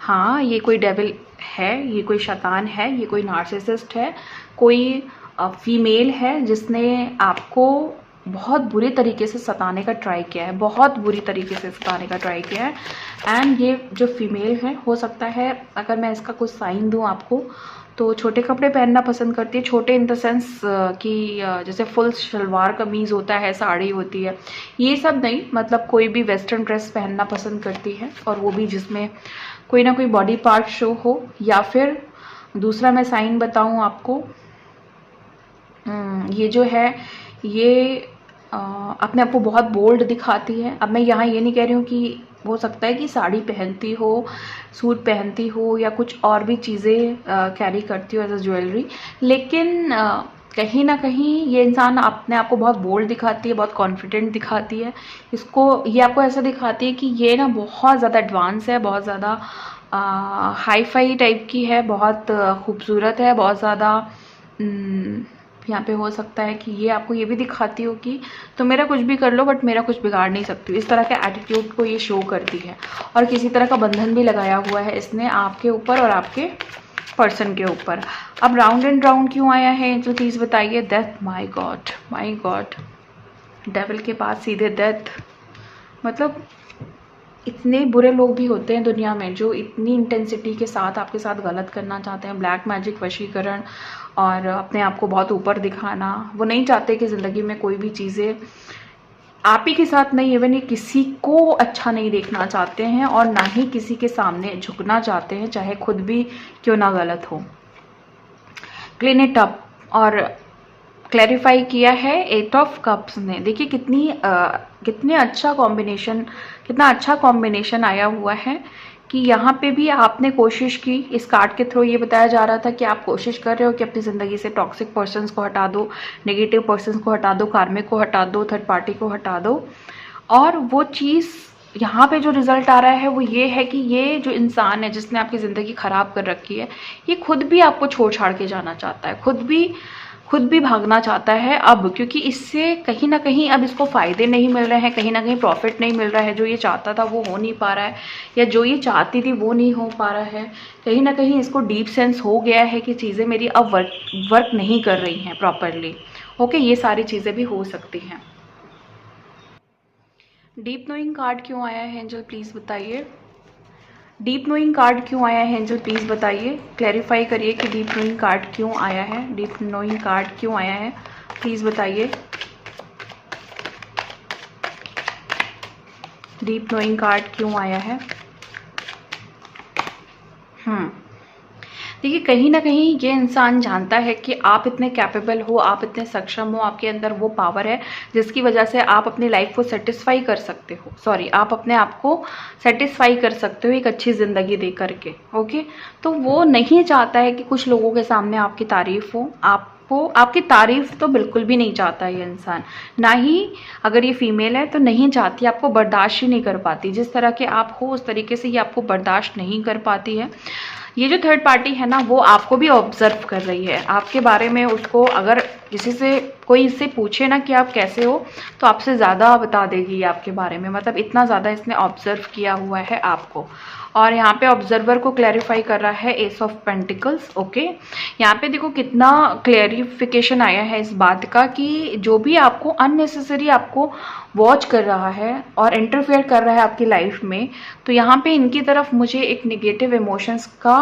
हाँ, ये कोई डेविल है, ये कोई शैतान है, ये कोई नार्सिसिस्ट है, कोई फीमेल है जिसने आपको बहुत बुरी तरीके से सताने का ट्राई किया है, बहुत बुरी तरीके से सताने का ट्राई किया है। एंड ये जो फीमेल है, हो सकता है अगर मैं इसका कुछ साइन दूं आपको, तो छोटे कपड़े पहनना पसंद करती है। छोटे इन द सेंस कि जैसे फुल शलवार कमीज़ होता है, साड़ी होती है, ये सब नहीं, मतलब कोई भी वेस्टर्न ड्रेस पहनना पसंद करती है, और वो भी जिसमें कोई ना कोई बॉडी पार्ट शो हो। या फिर दूसरा मैं साइन बताऊं आपको, ये जो है ये अपने आप को बहुत बोल्ड दिखाती है। अब मैं यहाँ ये नहीं कह रही हूँ कि हो सकता है कि साड़ी पहनती हो, सूट पहनती हो, या कुछ और भी चीज़ें कैरी करती हो एज अ ज्वेलरी, लेकिन कहीं ना कहीं ये इंसान अपने आप को बहुत बोल्ड दिखाती है, बहुत कॉन्फिडेंट दिखाती है। ये आपको ऐसा दिखाती है कि ये ना बहुत ज़्यादा एडवांस है, बहुत ज़्यादा हाई फाई टाइप की है, बहुत खूबसूरत है, बहुत ज़्यादा यहाँ पे हो सकता है कि ये आपको ये भी दिखाती हो कि तो मेरा कुछ भी कर लो बट मेरा कुछ बिगाड़ नहीं सकती, इस तरह के एटीट्यूड को ये शो करती है। और किसी तरह का बंधन भी लगाया हुआ है इसने आपके ऊपर और आपके पर्सन के ऊपर। अब राउंड एंड राउंड क्यों आया है तो प्लीज़ बताइए। Death, my God, my God, devil के पास सीधे डेथ। मतलब इतने बुरे लोग भी होते हैं दुनिया में जो इतनी इंटेंसिटी के साथ आपके साथ गलत करना चाहते हैं। ब्लैक मैजिक, वशीकरण, और अपने आप को बहुत ऊपर दिखाना। वो नहीं चाहते कि ज़िंदगी में कोई भी चीज़ें आप ही के साथ नहीं, इवन ये किसी को अच्छा नहीं देखना चाहते हैं, और ना ही किसी के सामने झुकना चाहते हैं, चाहे खुद भी क्यों ना गलत हो। क्लीन इट अप, और क्लैरिफाई किया है 8 ऑफ कप्स ने। देखिए कितने अच्छा कॉम्बिनेशन आया हुआ है कि यहाँ पे भी आपने कोशिश की। इस कार्ड के थ्रू ये बताया जा रहा था कि आप कोशिश कर रहे हो कि अपनी ज़िंदगी से टॉक्सिक पर्सन्स को हटा दो, नेगेटिव पर्सन्स को हटा दो, कार्मिक को हटा दो, थर्ड पार्टी को हटा दो। और वो चीज़ यहाँ पे जो रिजल्ट आ रहा है वो ये है कि ये जो इंसान है जिसने आपकी ज़िंदगी ख़राब कर रखी है, ये खुद भी आपको छोड़ छाड़ के जाना चाहता है, खुद भी भागना चाहता है अब, क्योंकि इससे कहीं ना कहीं अब इसको फ़ायदे नहीं मिल रहे हैं, कहीं ना कहीं प्रॉफिट नहीं मिल रहा है। जो ये चाहता था वो हो नहीं पा रहा है, या जो ये चाहती थी वो नहीं हो पा रहा है। कहीं ना कहीं इसको डीप सेंस हो गया है कि चीज़ें मेरी अब वर्क नहीं कर रही हैं प्रॉपरली। ओके, ये सारी चीज़ें भी हो सकती हैं। डीप नोइंग कार्ड क्यों आया है एंजल, प्लीज़ बताइए। डीप नोइंग कार्ड क्यों आया है एंजल, प्लीज़ बताइए। क्लैरिफाई करिए कि डीप नोइंग कार्ड क्यों आया है। डीप नोइंग कार्ड क्यों आया है, प्लीज़ बताइए। डीप नोइंग कार्ड क्यों आया है। देखिए कहीं ना कहीं ये इंसान जानता है कि आप इतने कैपेबल हो, आप इतने सक्षम हो, आपके अंदर वो पावर है जिसकी वजह से आप अपनी लाइफ को सेटिस्फाई कर सकते हो, आप अपने आप को सेटिस्फाई कर सकते हो एक अच्छी ज़िंदगी दे करके। ओके, तो वो नहीं चाहता है कि कुछ लोगों के सामने आपकी तारीफ हो, आपको आपकी तारीफ तो बिल्कुल भी नहीं चाहता ये इंसान, ना ही अगर ये फीमेल है तो नहीं चाहती, आपको बर्दाश्त ही नहीं कर पाती। जिस तरह के आप हो उस तरीके से ये आपको बर्दाश्त नहीं कर पाती है। ये जो थर्ड पार्टी है ना, वो आपको भी ऑब्जर्व कर रही है आपके बारे में। उसको अगर किसी से कोई इससे पूछे ना कि आप कैसे हो, तो आपसे ज़्यादा बता देगी आपके बारे में। मतलब इतना ज़्यादा इसने ऑब्जर्व किया हुआ है आपको। और यहाँ पे ऑब्जर्वर को क्लैरिफाई कर रहा है एस ऑफ पेंटिकल्स। ओके, यहाँ पे देखो कितना क्लैरिफिकेशन आया है इस बात का कि जो भी आपको अननेसेसरी आपको वॉच कर रहा है और इंटरफेयर कर रहा है आपकी लाइफ में, तो यहाँ पे इनकी तरफ मुझे एक निगेटिव इमोशंस का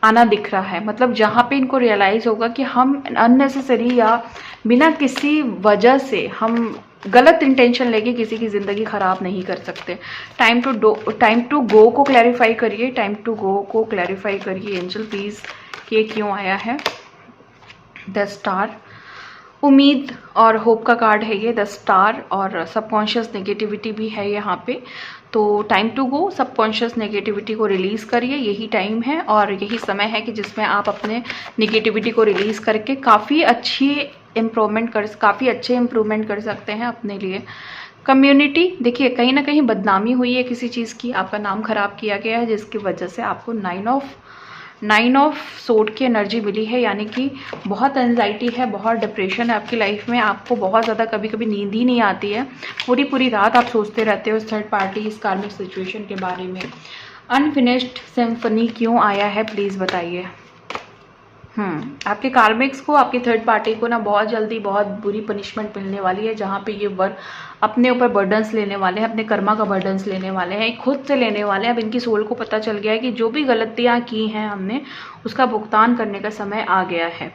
आना दिख रहा है। मतलब जहाँ पे इनको रियलाइज़ होगा कि हम अननेसेसरी या बिना किसी वजह से हम गलत इंटेंशन लेके किसी की ज़िंदगी ख़राब नहीं कर सकते। टाइम टू गो को क्लैरिफाई करिए, टाइम टू गो को क्लैरिफाई करिए एंजल प्लीज़ कि ये क्यों आया है। द स्टार, उम्मीद और होप का कार्ड है ये द स्टार, और सबकॉन्शियस नेगेटिविटी भी है यहाँ पे। तो time to go, subconscious negativity को रिलीज़ करिए, यही टाइम है और यही समय है कि जिसमें आप अपने नेगेटिविटी को रिलीज़ करके काफ़ी अच्छे इम्प्रूवमेंट कर सकते हैं अपने लिए। कम्युनिटी, देखिए कहीं ना कहीं बदनामी हुई है किसी चीज़ की, आपका नाम खराब किया गया है जिसकी वजह से आपको नाइन ऑफ सोड की एनर्जी मिली है। यानी कि बहुत एंजाइटी है, बहुत डिप्रेशन है आपकी लाइफ में, आपको बहुत ज़्यादा कभी कभी नींद ही नहीं आती है, पूरी रात आप सोचते रहते हो इस थर्ड पार्टी, इस कार्मिक सिचुएशन के बारे में। अनफिनिश्ड सिम्फनी क्यों आया है प्लीज़ बताइए। आपके कार्मिक्स को, आपकी थर्ड पार्टी को ना बहुत जल्दी बहुत बुरी पनिशमेंट मिलने वाली है, जहाँ पे ये अपने ऊपर बर्डन्स लेने वाले हैं, अपने कर्मा का बर्डन्स लेने वाले हैं, खुद से लेने वाले हैं। अब इनकी सोल को पता चल गया है कि जो भी गलतियाँ की हैं हमने, उसका भुगतान करने का समय आ गया है।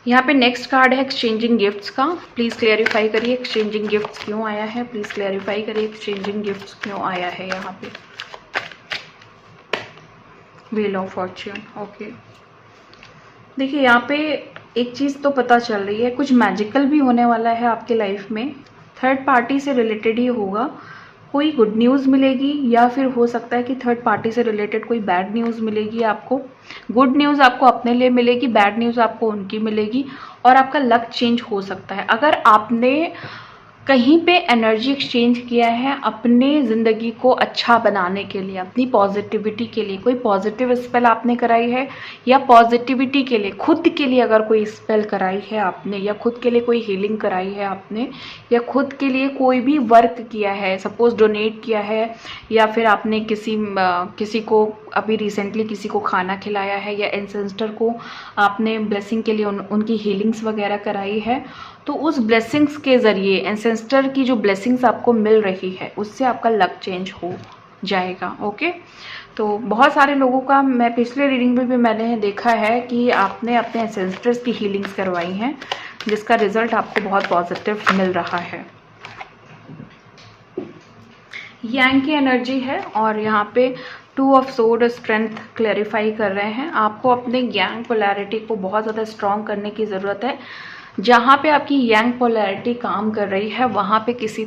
यहाँ पे नेक्स्ट कार्ड है एक्सचेंजिंग गिफ्ट्स का। प्लीज़ क्लैरिफाई करिए एक्सचेंजिंग गिफ्ट्स क्यों आया है, प्लीज़ क्लैरिफाई करिए एक्सचेंजिंग गिफ्ट्स क्यों आया है यहाँ पे। Wheel of Fortune, okay. देखिए यहाँ पे एक चीज़ तो पता चल रही है, कुछ मैजिकल भी होने वाला है आपके लाइफ में, थर्ड पार्टी से रिलेटेड ही होगा। कोई गुड न्यूज़ मिलेगी या फिर हो सकता है कि थर्ड पार्टी से रिलेटेड कोई बैड न्यूज़ मिलेगी आपको। गुड न्यूज़ आपको अपने लिए मिलेगी, बैड न्यूज़ आपको उनकी मिलेगी, और आपका लक चेंज हो सकता है। अगर आपने कहीं पे एनर्जी एक्सचेंज किया है अपने ज़िंदगी को अच्छा बनाने के लिए, अपनी पॉजिटिविटी के लिए, कोई पॉजिटिव स्पेल आपने कराई है, या पॉजिटिविटी के लिए खुद के लिए अगर कोई स्पेल कराई है आपने, या खुद के लिए कोई हीलिंग कराई है आपने, या खुद के लिए कोई भी वर्क किया है, सपोज डोनेट किया है, या फिर आपने किसी को अभी रिसेंटली किसी को खाना खिलाया है, या एंसेस्टर को आपने ब्लेसिंग के लिए उनकी हीलिंग्स वगैरह कराई है, तो उस ब्लेसिंग्स के ज़रिए, एंसेस्टर की जो ब्लेसिंग्स आपको मिल रही है, उससे आपका लक चेंज हो जाएगा। ओके, तो बहुत सारे लोगों का मैं पिछले रीडिंग में भी मैंने देखा है कि आपने अपने एंसेस्टर्स की हीलिंग्स करवाई हैं, जिसका रिजल्ट आपको बहुत पॉजिटिव मिल रहा है। यांग की एनर्जी है और यहाँ पे two of sword strength clarify कर रहे हैं। आपको अपने यांग पोलैरिटी को बहुत ज़्यादा स्ट्रॉन्ग करने की ज़रूरत है। जहाँ पे आपकी यांग पोलैरिटी काम कर रही है, वहाँ पे किसी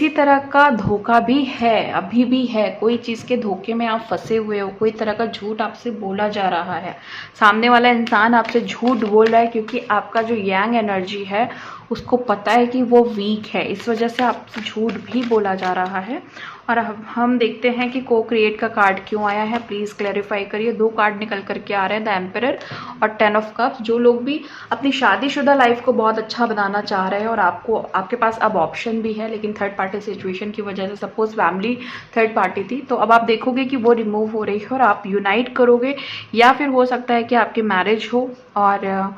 तरह का धोखा भी है, अभी भी है। कोई चीज़ के धोखे में आप फंसे हुए हो, कोई तरह का झूठ आपसे बोला जा रहा है, सामने वाला इंसान आपसे झूठ बोल रहा है, क्योंकि आपका जो यांग एनर्जी है उसको पता है कि वो वीक है, इस वजह से आपसे झूठ भी बोला जा रहा है। और हम देखते हैं कि को क्रिएट का कार्ड क्यों आया है, प्लीज़ क्लैरिफाई करिए। 2 कार्ड निकल करके आ रहे हैं, द एम्परर और 10 ऑफ कप्स। जो लोग भी अपनी शादीशुदा लाइफ को बहुत अच्छा बनाना चाह रहे हैं और आपके पास अब ऑप्शन भी है, लेकिन थर्ड पार्टी सिचुएशन की वजह से, सपोज फैमिली थर्ड पार्टी थी, तो अब आप देखोगे कि वो रिमूव हो रही है और आप यूनाइट करोगे, या फिर हो सकता है कि आपकी मैरिज हो और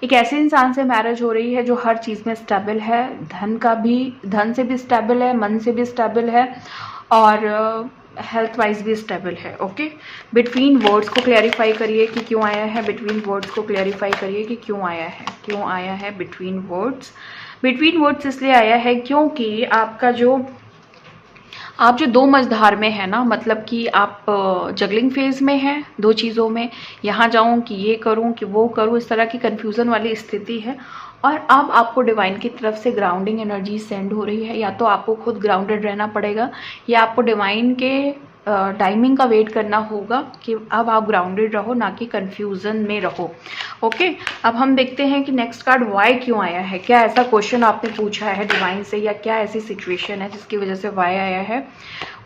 एक ऐसे इंसान से मैरिज हो रही है जो हर चीज़ में स्टेबल है, धन से भी स्टेबल है, मन से भी स्टेबल है, और हेल्थ वाइज भी स्टेबल है। ओके, बिटवीन वर्ड्स को क्लैरिफाई करिए कि क्यों आया है, बिटवीन वर्ड्स को क्लैरिफाई करिए कि क्यों आया है बिटवीन वर्ड्स इसलिए आया है क्योंकि आप जो दो मझधार में है ना, मतलब कि आप जगलिंग फेज में हैं दो चीज़ों में, यहाँ जाऊँ कि ये करूँ कि वो करूँ, इस तरह की कन्फ्यूज़न वाली स्थिति है। और अब आपको डिवाइन की तरफ से ग्राउंडिंग एनर्जी सेंड हो रही है। या तो आपको खुद ग्राउंडेड रहना पड़ेगा या आपको डिवाइन के टाइमिंग का वेट करना होगा कि अब आप ग्राउंडेड रहो, ना कि कन्फ्यूज़न में रहो। ओके, अब हम देखते हैं कि नेक्स्ट कार्ड वाई क्यों आया है। क्या ऐसा क्वेश्चन आपने पूछा है डिवाइन से, या क्या ऐसी सिचुएशन है जिसकी वजह से वाई आया है।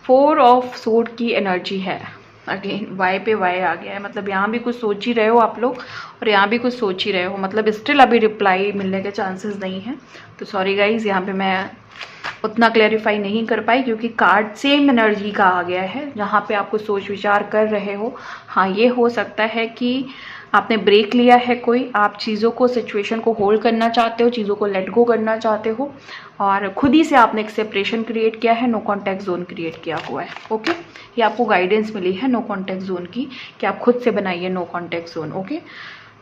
4 ऑफ सोर्ड की एनर्जी है। अगेन वाई पे वाई आ गया है, मतलब यहाँ भी कुछ सोच ही रहे हो आप लोग और यहाँ भी कुछ सोच ही रहे हो, मतलब स्टिल अभी रिप्लाई मिलने के चांसेस नहीं है। तो सॉरी गाइज, यहाँ पे मैं उतना क्लैरिफाई नहीं कर पाई क्योंकि कार्ड सेम एनर्जी का आ गया है जहाँ पे आपको सोच विचार कर रहे हो। हाँ, ये हो सकता है कि आपने ब्रेक लिया है, कोई आप चीज़ों को, सिचुएशन को होल्ड करना चाहते हो, चीज़ों को लेट गो करना चाहते हो और खुद ही से आपने एक सेपरेशन क्रिएट किया है, नो कॉन्टैक्ट जोन क्रिएट किया हुआ है। ओके, ये आपको गाइडेंस मिली है नो कॉन्टैक्ट जोन की कि आप खुद से बनाइए no contact zone. Okay,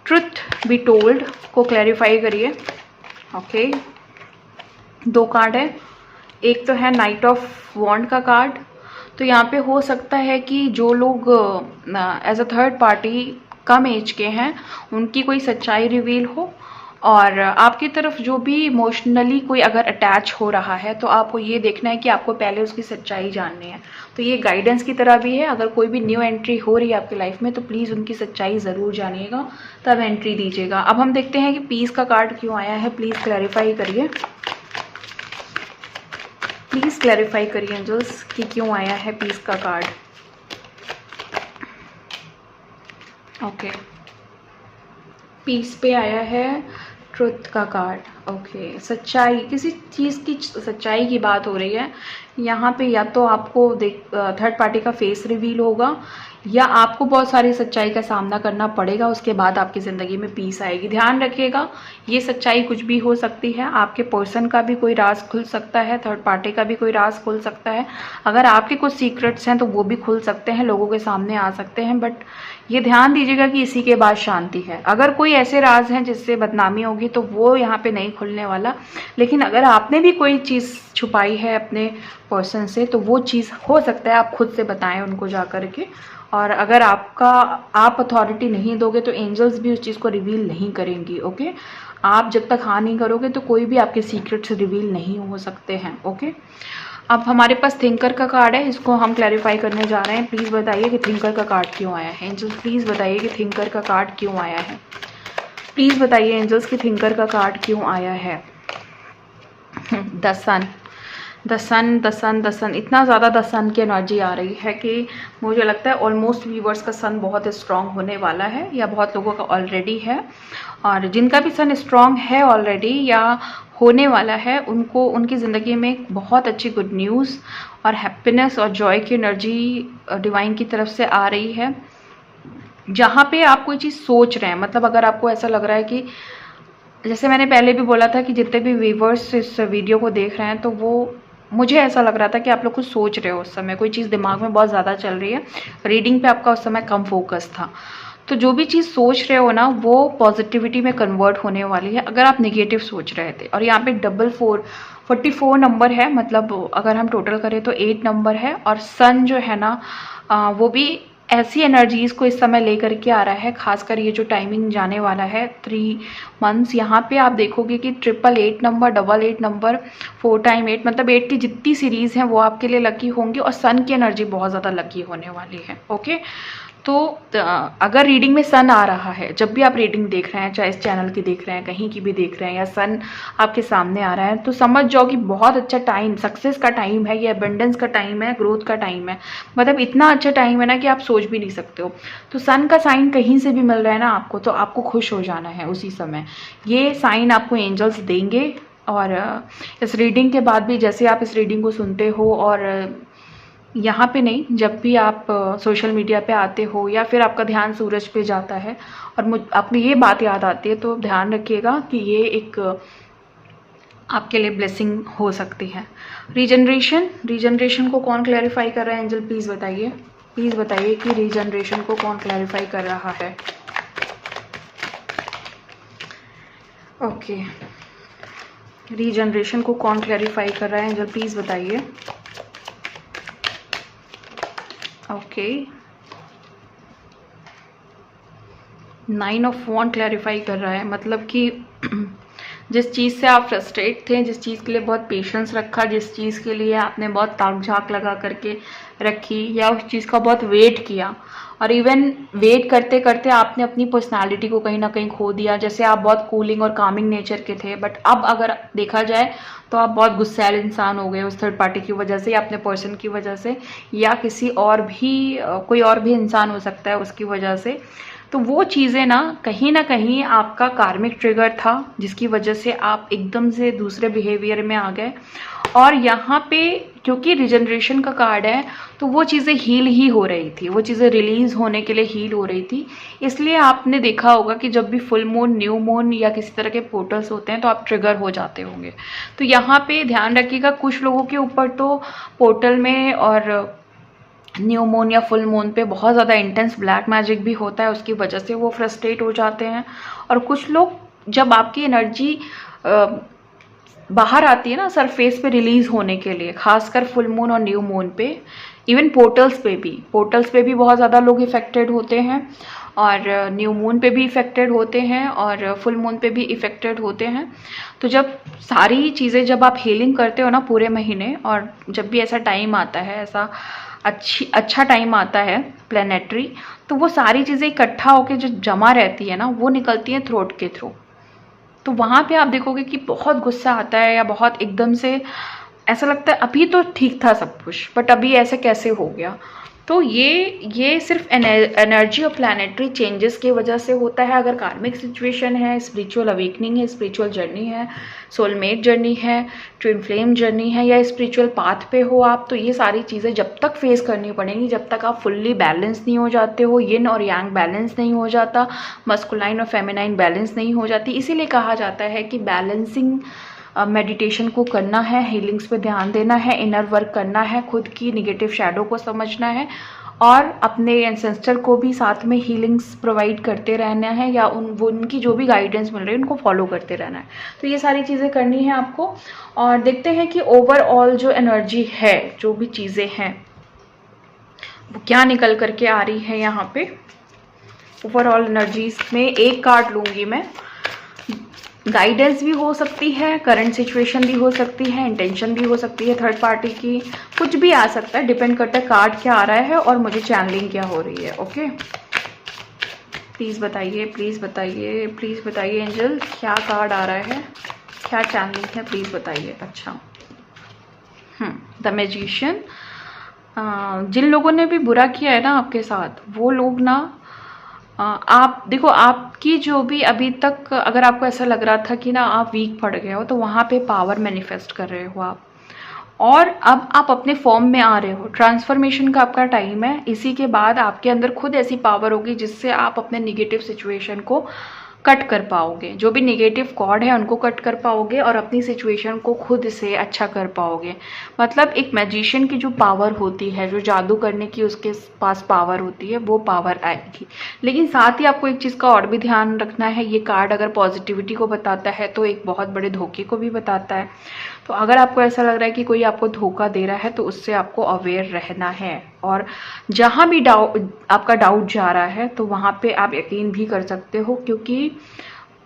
truth be told को क्लैरिफाई करिए। ओके, दो कार्ड है, एक तो है नाइट ऑफ वॉन्ड का कार्ड। तो यहाँ पे हो सकता है कि जो लोग as a third party come as के हैं उनकी कोई सच्चाई रिवील हो, और आपकी तरफ जो भी इमोशनली कोई अगर अटैच हो रहा है तो आपको ये देखना है कि आपको पहले उसकी सच्चाई जाननी है। तो ये गाइडेंस की तरह भी है, अगर कोई भी न्यू एंट्री हो रही है आपकी लाइफ में तो प्लीज़ उनकी सच्चाई ज़रूर जानिएगा, तब एंट्री दीजिएगा। अब हम देखते हैं कि पीस का कार्ड क्यों आया है, प्लीज़ क्लैरिफाई करिए, प्लीज़ क्लैरिफाई करिए एंजल्स कि क्यों आया है पीस का कार्ड। ओके, पीस पे आया है ट्रुथ का कार्ड। ओके, सच्चाई, किसी चीज़ की सच्चाई की बात हो रही है यहाँ पे। या तो आपको थर्ड पार्टी का फेस रिवील होगा या आपको बहुत सारी सच्चाई का सामना करना पड़ेगा, उसके बाद आपकी ज़िंदगी में पीस आएगी। ध्यान रखिएगा, ये सच्चाई कुछ भी हो सकती है, आपके पर्सन का भी कोई राज खुल सकता है, थर्ड पार्टी का भी कोई राज खुल सकता है। अगर आपके कुछ सीक्रेट्स हैं तो वो भी खुल सकते हैं, लोगों के सामने आ सकते हैं, बट ये ध्यान दीजिएगा कि इसी के बाद शांति है। अगर कोई ऐसे राज हैं जिससे बदनामी होगी तो वो यहाँ पे नहीं खुलने वाला, लेकिन अगर आपने भी कोई चीज़ छुपाई है अपने पर्सन से तो वो चीज़ हो सकता है आप खुद से बताएं उनको जा कर के। और अगर आप अथॉरिटी नहीं दोगे तो एंजल्स भी उस चीज़ को रिवील नहीं करेंगी। ओके, आप जब तक हाँ नहीं करोगे तो कोई भी आपके सीक्रेट्स रिवील नहीं हो सकते हैं। ओके, अब हमारे पास थिंकर का कार्ड है, इसको हम क्लैरिफाई करने जा रहे हैं। प्लीज़ बताइए कि थिंकर का कार्ड क्यों आया है। एंजल्स प्लीज़ बताइए कि थिंकर का कार्ड क्यों आया है। प्लीज़ बताइए एंजल्स कि थिंकर का कार्ड क्यों आया है। The sun, the sun, the sun, the sun, इतना ज़्यादा द सन की एनर्जी आ रही है कि मुझे लगता है ऑलमोस्ट व्यूवर्स का सन बहुत स्ट्रांग होने वाला है, या बहुत लोगों का ऑलरेडी है। और जिनका भी सन स्ट्रांग है ऑलरेडी या होने वाला है, उनको उनकी ज़िंदगी में बहुत अच्छी गुड न्यूज़ और हैप्पीनेस और जॉय की एनर्जी डिवाइन की तरफ से आ रही है। जहाँ पे आप कोई चीज़ सोच रहे हैं, मतलब अगर आपको ऐसा लग रहा है कि, जैसे मैंने पहले भी बोला था कि जितने भी व्यूवर्स इस वीडियो को देख रहे हैं तो वो, मुझे ऐसा लग रहा था कि आप लोग कुछ सोच रहे हो उस समय, कोई चीज़ दिमाग में बहुत ज़्यादा चल रही है, रीडिंग पे आपका उस समय कम फोकस था। तो जो भी चीज़ सोच रहे हो ना वो पॉजिटिविटी में कन्वर्ट होने वाली है, अगर आप नेगेटिव सोच रहे थे। और यहाँ पे 44 नंबर है, मतलब अगर हम टोटल करें तो 8 नंबर है। और सन जो है ना वो भी ऐसी एनर्जीज़ को इस समय लेकर के आ रहा है, खासकर ये जो टाइमिंग जाने वाला है 3 मंथ्स। यहाँ पे आप देखोगे कि 888 नंबर, 88 नंबर, 4 टाइम 8, मतलब 8 की जितनी सीरीज़ हैं वो आपके लिए लकी होंगी और सन की एनर्जी बहुत ज़्यादा लकी होने वाली है। ओके, तो अगर रीडिंग में सन आ रहा है, जब भी आप रीडिंग देख रहे हैं, चाहे इस चैनल की देख रहे हैं, कहीं की भी देख रहे हैं, या सन आपके सामने आ रहा है, तो समझ जाओ कि बहुत अच्छा टाइम, सक्सेस का टाइम है, ये अबंडेंस का टाइम है, ग्रोथ का टाइम है। मतलब इतना अच्छा टाइम है ना कि आप सोच भी नहीं सकते हो। तो सन का साइन कहीं से भी मिल रहा है ना आपको, तो आपको खुश हो जाना है उसी समय। ये साइन आपको एंजल्स देंगे। और इस रीडिंग के बाद भी, जैसे आप इस रीडिंग को सुनते हो और यहाँ पे नहीं, जब भी आप सोशल मीडिया पे आते हो या फिर आपका ध्यान सूरज पे जाता है और आपको ये बात याद आती है, तो ध्यान रखिएगा कि ये एक आपके लिए ब्लेसिंग हो सकती है। रीजनरेशन को कौन क्लैरिफाई कर रहा है एंजल, प्लीज़ बताइए, प्लीज़ बताइए कि रीजनरेशन को कौन क्लैरिफाई कर रहा है। ओके, रीजनरेशन को कौन क्लैरिफाई कर रहा है एंजल, प्लीज़ बताइए। ओके, 9 ऑफ वॉन्ड क्लैरिफाई कर रहा है, मतलब कि जिस चीज़ से आप फ्रस्ट्रेट थे, जिस चीज़ के लिए बहुत पेशेंस रखा, जिस चीज़ के लिए आपने बहुत ताक झाक लगा करके रखी, या उस चीज़ का बहुत वेट किया, और इवन वेट करते करते आपने अपनी पर्सनालिटी को कहीं ना कहीं खो दिया। जैसे आप बहुत कूलिंग और कामिंग नेचर के थे, बट अब अगर देखा जाए तो आप बहुत गुस्सैल इंसान हो गए उस थर्ड पार्टी की वजह से, या अपने पर्सन की वजह से, या किसी और भी कोई और भी इंसान हो सकता है उसकी वजह से। तो वो चीज़ें ना कहीं आपका कार्मिक ट्रिगर था, जिसकी वजह से आप एकदम से दूसरे बिहेवियर में आ गए। और यहाँ पे क्योंकि रिजनरेशन का कार्ड है, तो वो चीज़ें हील ही हो रही थी, वो चीज़ें रिलीज होने के लिए हील हो रही थी। इसलिए आपने देखा होगा कि जब भी फुल मून, न्यू मून या किसी तरह के पोर्टल्स होते हैं तो आप ट्रिगर हो जाते होंगे। तो यहाँ पे ध्यान रखिएगा, कुछ लोगों के ऊपर तो पोर्टल में और न्यू मून या फुल मून पे बहुत ज़्यादा इंटेंस ब्लैक मैजिक भी होता है, उसकी वजह से वो फ्रस्ट्रेट हो जाते हैं। और कुछ लोग, जब आपकी एनर्जी बाहर आती है ना सरफेस पे रिलीज होने के लिए, खासकर फुल मून और न्यू मून पे, इवन पोर्टल्स पे भी बहुत ज़्यादा लोग इफेक्टेड होते हैं, और न्यू मून पे भी इफेक्टेड होते हैं, और फुल मून पे भी इफेक्टेड होते हैं। तो जब सारी चीज़ें, जब आप हीलिंग करते हो ना पूरे महीने, और जब भी ऐसा टाइम आता है, ऐसा अच्छा टाइम आता है प्लैनेटरी, तो वो सारी चीज़ें इकट्ठा होकर जो जमा रहती है ना, वो निकलती है थ्रोट के थ्रू। तो वहाँ पे आप देखोगे कि बहुत गुस्सा आता है, या बहुत एकदम से ऐसा लगता है अभी तो ठीक था सब कुछ, बट अभी ऐसे कैसे हो गया। तो ये सिर्फ एनर्जी और प्लैनेटरी चेंजेस की वजह से होता है। अगर कार्मिक सिचुएशन है, स्पिरिचुअल अवेकनिंग है, स्पिरिचुअल जर्नी है, सोलमेट जर्नी है, ट्विन फ्लेम जर्नी है, या स्पिरिचुअल पाथ पे हो आप, तो ये सारी चीज़ें जब तक फेस करनी पड़ेंगी, जब तक आप फुल्ली बैलेंस नहीं हो जाते हो, यिन और यांग बैलेंस नहीं हो जाता, मस्कुलाइन और फेमिनाइन बैलेंस नहीं हो जाती। इसीलिए कहा जाता है कि बैलेंसिंग मेडिटेशन को करना है, हीलिंग्स पे ध्यान देना है, इनर वर्क करना है, खुद की निगेटिव शैडो को समझना है, और अपने एंसेस्टर को भी साथ में हीलिंग्स प्रोवाइड करते रहना है, या उनकी जो भी गाइडेंस मिल रही है उनको फॉलो करते रहना है। तो ये सारी चीज़ें करनी है आपको। और देखते हैं कि ओवरऑल जो एनर्जी है, जो भी चीज़ें हैं, वो क्या निकल करके आ रही है यहाँ पे। ओवरऑल एनर्जीज में एक कार्ड लूँगी मैं, गाइडेंस भी हो सकती है, करंट सिचुएशन भी हो सकती है, इंटेंशन भी हो सकती है थर्ड पार्टी की, कुछ भी आ सकता है, डिपेंड करता है कार्ड क्या आ रहा है और मुझे चैनलिंग क्या हो रही है। ओके, प्लीज़ बताइए, प्लीज़ बताइए, प्लीज़ बताइए एंजल, क्या कार्ड आ रहा है, क्या चैनलिंग है, प्लीज़ बताइए। अच्छा, द मैजिशियन। जिन लोगों ने भी बुरा किया है ना आपके साथ, वो लोग ना, आप देखो, आपकी जो भी अभी तक, अगर आपको ऐसा लग रहा था कि ना आप वीक पड़ गए हो, तो वहाँ पे पावर मैनिफेस्ट कर रहे हो आप, और अब आप अपने फॉर्म में आ रहे हो। ट्रांसफॉर्मेशन का आपका टाइम है। इसी के बाद आपके अंदर खुद ऐसी पावर होगी जिससे आप अपने निगेटिव सिचुएशन को कट कर पाओगे, जो भी निगेटिव कॉर्ड है उनको कट कर पाओगे, और अपनी सिचुएशन को खुद से अच्छा कर पाओगे। मतलब एक मैजिशियन की जो पावर होती है, जो जादू करने की उसके पास पावर होती है, वो पावर आएगी। लेकिन साथ ही आपको एक चीज़ का और भी ध्यान रखना है, ये कार्ड अगर पॉजिटिविटी को बताता है तो एक बहुत बड़े धोखे को भी बताता है। तो अगर आपको ऐसा लग रहा है कि कोई आपको धोखा दे रहा है, तो उससे आपको अवेयर रहना है। और जहाँ भी आपका डाउट जा रहा है, तो वहाँ पे आप यकीन भी कर सकते हो, क्योंकि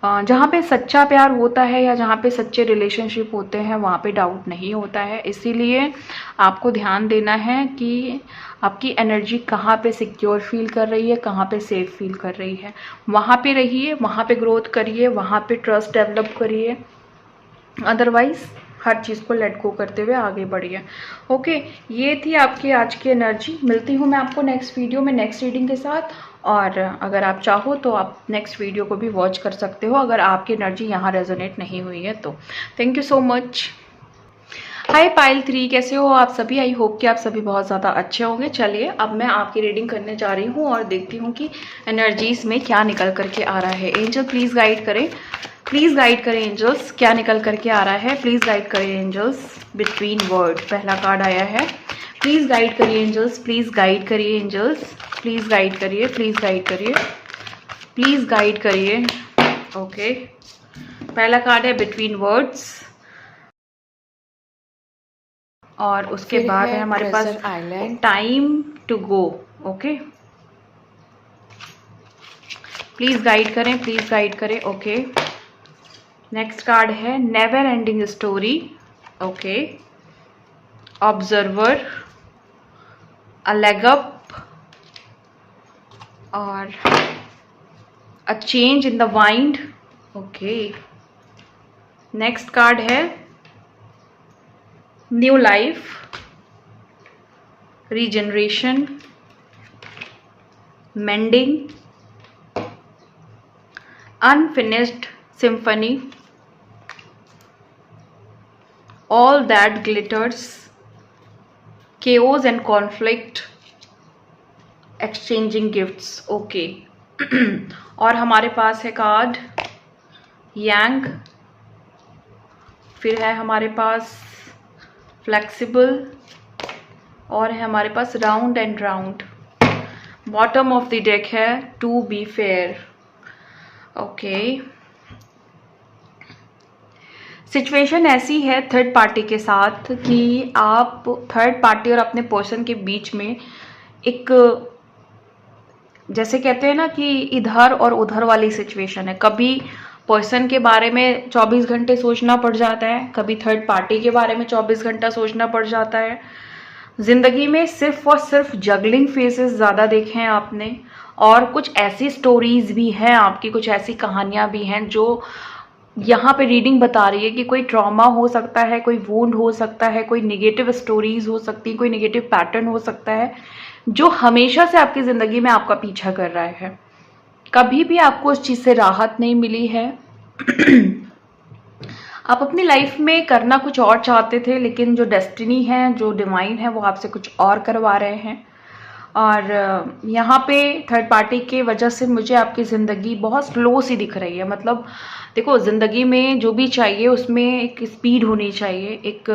जहाँ पे सच्चा प्यार होता है या जहाँ पे सच्चे रिलेशनशिप होते हैं, वहाँ पे डाउट नहीं होता है। इसीलिए आपको ध्यान देना है कि आपकी एनर्जी कहाँ पे सिक्योर फील कर रही है, कहाँ पे सेफ फील कर रही है, वहाँ पे रहिए, वहाँ पे ग्रोथ करिए, वहाँ पे ट्रस्ट डेवलप करिए। अदरवाइज हर चीज़ को लेट गो करते हुए आगे बढ़िए। ओके, ये थी आपकी आज की एनर्जी। मिलती हूँ मैं आपको नेक्स्ट वीडियो में नेक्स्ट रीडिंग के साथ, और अगर आप चाहो तो आप नेक्स्ट वीडियो को भी वॉच कर सकते हो, अगर आपकी एनर्जी यहाँ रेजोनेट नहीं हुई है तो। Thank you so much. Hi pile 3, कैसे हो आप सभी? आई होप कि आप सभी बहुत ज़्यादा अच्छे होंगे। चलिए अब मैं आपकी रीडिंग करने जा रही हूँ और देखती हूँ कि एनर्जीज में क्या निकल करके आ रहा है। एंजल प्लीज़ गाइड करें, प्लीज़ गाइड करें एंजल्स, क्या निकल करके आ रहा है, प्लीज़ गाइड करें एंजल्स। बिटवीन वर्ड पहला कार्ड आया है, प्लीज़ गाइड करिए एंजल्स, प्लीज़ गाइड करिए एंजल्स, प्लीज़ गाइड करिए, प्लीज़ गाइड करिए, प्लीज़ गाइड करिए। ओके, पहला कार्ड है बिटवीन वर्ड्स, और उसके बाद है हमारे पास time to go. Okay, please guide करें, प्लीज गाइड करें। ओके, नेक्स्ट कार्ड है never ending story. Okay, observer, a leg up और a change in the wind. Okay, next card है new life, regeneration, mending, unfinished symphony, all that glitters, chaos and conflict, exchanging gifts। Okay, और हमारे पास है कार्ड यांग, फिर है हमारे पास फ्लेक्सिबल, और है हमारे पास round and round. Bottom of the deck है to be fair. Okay, situation ऐसी है थर्ड पार्टी के साथ कि आप थर्ड पार्टी और अपने पर्सन के बीच में एक, जैसे कहते हैं ना कि इधर और उधर वाली सिचुएशन है। कभी पर्सन के बारे में 24 घंटे सोचना पड़ जाता है, कभी थर्ड पार्टी के बारे में 24 घंटा सोचना पड़ जाता है। जिंदगी में सिर्फ और सिर्फ जगलिंग फेसेस ज़्यादा देखे हैं आपने, और कुछ ऐसी स्टोरीज भी हैं आपकी, कुछ ऐसी कहानियां भी हैं जो यहाँ पे रीडिंग बता रही है कि कोई ट्रॉमा हो सकता है, कोई वुंड हो सकता है, कोई नेगेटिव स्टोरीज हो सकती है, कोई नेगेटिव पैटर्न हो सकता है जो हमेशा से आपकी ज़िंदगी में आपका पीछा कर रहा है। कभी भी आपको उस चीज़ से राहत नहीं मिली है। आप अपनी लाइफ में करना कुछ और चाहते थे, लेकिन जो डेस्टिनी है, जो डिवाइन है, वो आपसे कुछ और करवा रहे हैं। और यहाँ पे थर्ड पार्टी के वजह से मुझे आपकी ज़िंदगी बहुत स्लो सी दिख रही है। मतलब देखो, ज़िंदगी में जो भी चाहिए उसमें एक स्पीड होनी चाहिए, एक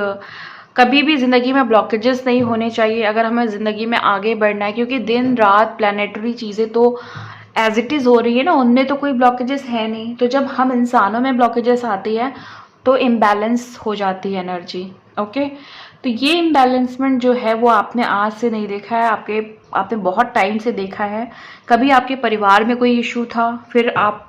कभी भी ज़िंदगी में ब्लॉकेजेस नहीं होने चाहिए अगर हमें ज़िंदगी में आगे बढ़ना है। क्योंकि दिन रात प्लानेटरी चीज़ें तो एज इट इज़ हो रही है ना, उनमें तो कोई ब्लॉकेजेस है नहीं। तो जब हम इंसानों में ब्लॉकेजेस आती है तो इम्बैलेंस हो जाती है एनर्जी। ओके, तो ये इम्बैलेंसमेंट जो है वो आपने आज से नहीं देखा है, आपने बहुत टाइम से देखा है। कभी आपके परिवार में कोई इशू था, फिर आप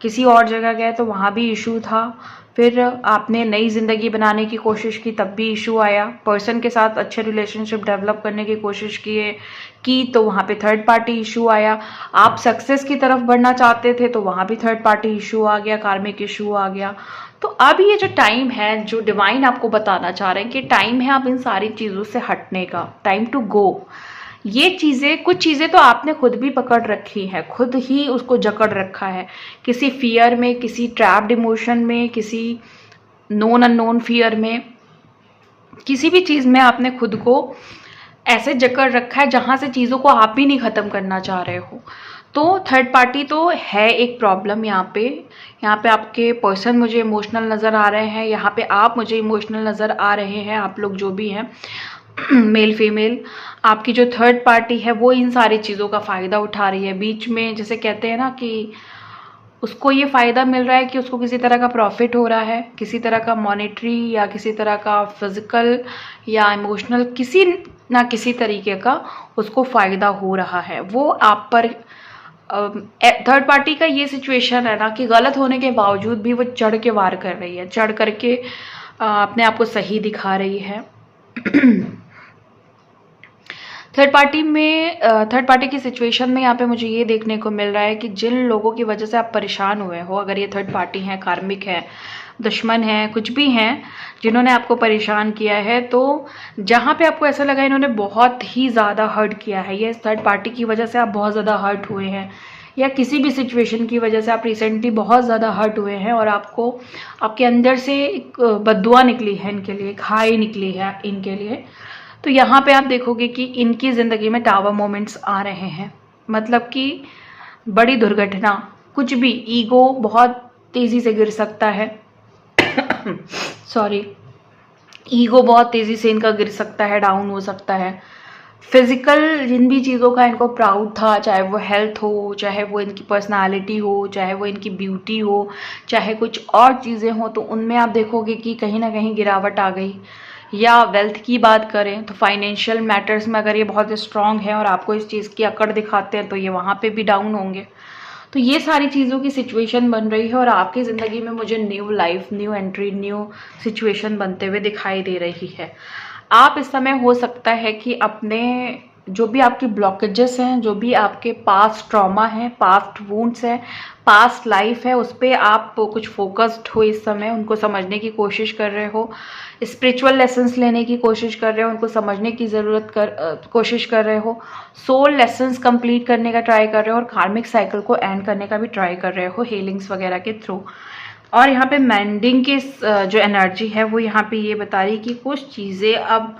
किसी और जगह गए तो वहाँ भी इशू था, फिर आपने नई ज़िंदगी बनाने की कोशिश की तब भी इशू आया, पर्सन के साथ अच्छे रिलेशनशिप डेवलप करने की कोशिश की तो वहाँ पे थर्ड पार्टी इशू आया। आप सक्सेस की तरफ बढ़ना चाहते थे तो वहाँ भी थर्ड पार्टी इशू आ गया, कार्मिक इशू आ गया। तो अब ये जो टाइम है, जो डिवाइन आपको बताना चाह रहे हैं कि टाइम है आप इन सारी चीज़ों से हटने का, टाइम टू गो। ये चीज़ें, कुछ चीज़ें तो आपने खुद भी पकड़ रखी हैं, खुद ही उसको जकड़ रखा है, किसी फियर में, किसी ट्रैप्ड इमोशन में, किसी नोन अननोन फियर में, किसी भी चीज़ में आपने खुद को ऐसे जकड़ रखा है जहाँ से चीज़ों को आप भी नहीं ख़त्म करना चाह रहे हो। तो थर्ड पार्टी तो है एक प्रॉब्लम यहाँ पे आपके पर्सन मुझे इमोशनल नज़र आ रहे हैं, यहाँ पे आप मुझे इमोशनल नज़र आ रहे हैं, आप लोग जो भी हैं मेल फीमेल। आपकी जो थर्ड पार्टी है वो इन सारी चीज़ों का फ़ायदा उठा रही है। बीच में जैसे कहते हैं ना कि उसको ये फ़ायदा मिल रहा है कि उसको किसी तरह का प्रॉफिट हो रहा है, किसी तरह का मॉनेटरी या किसी तरह का फिजिकल या इमोशनल, किसी ना किसी तरीके का उसको फ़ायदा हो रहा है। वो आप पर थर्ड पार्टी का ये सिचुएशन है ना कि गलत होने के बावजूद भी वो चढ़ के वार कर रही है, चढ़ करके अपने आप को सही दिखा रही है। थर्ड पार्टी की सिचुएशन में यहाँ पे मुझे ये देखने को मिल रहा है कि जिन लोगों की वजह से आप परेशान हुए हो, अगर ये थर्ड पार्टी हैं, कार्मिक है, दुश्मन है, कुछ भी हैं जिन्होंने आपको परेशान किया है, तो जहाँ पे आपको ऐसा लगा इन्होंने बहुत ही ज़्यादा हर्ट किया है, ये थर्ड पार्टी की वजह से आप बहुत ज़्यादा हर्ट हुए हैं, या किसी भी सिचुएशन की वजह से आप रिसेंटली बहुत ज़्यादा हर्ट हुए हैं और आपको आपके अंदर से एक बद्दुआ निकली है इनके लिए, एक हाई निकली है इनके लिए। तो यहाँ पे आप देखोगे कि इनकी ज़िंदगी में टावर मोमेंट्स आ रहे हैं, मतलब कि बड़ी दुर्घटना, कुछ भी, ईगो बहुत तेज़ी से गिर सकता है सॉरी, ईगो बहुत तेज़ी से इनका गिर सकता है, डाउन हो सकता है। फिजिकल जिन भी चीज़ों का इनको प्राउड था, चाहे वो हेल्थ हो, चाहे वो इनकी पर्सनालिटी हो, चाहे वो इनकी ब्यूटी हो, चाहे कुछ और चीज़ें हो, तो उनमें आप देखोगे कि कहीं ना कहीं गिरावट आ गई। या वेल्थ की बात करें तो फाइनेंशियल मैटर्स में अगर ये बहुत स्ट्रांग है और आपको इस चीज़ की अकड़ दिखाते हैं तो ये वहाँ पे भी डाउन होंगे। तो ये सारी चीज़ों की सिचुएशन बन रही है और आपकी ज़िंदगी में मुझे new life, new entry, new situation बनते हुए दिखाई दे रही है। आप इस समय हो सकता है कि अपने जो भी आपकी ब्लॉकेजेस हैं, जो भी आपके पास्ट ट्रॉमा है, पास्ट वुंड्स है, पास्ट लाइफ है, उस पर आप कुछ फोकस्ड हो इस समय, उनको समझने की कोशिश कर रहे हो, स्पिरिचुअल लेसन्स लेने की कोशिश कर रहे हो, उनको समझने की कोशिश कर रहे हो, सोल लेसन्स कंप्लीट करने का ट्राई कर रहे हो और कार्मिक साइकिल को एंड करने का भी ट्राई कर रहे हो हीलिंग्स वगैरह के थ्रू। और यहाँ पे मेंडिंग की जो एनर्जी है वो यहाँ पे ये बता रही कि कुछ चीज़ें अब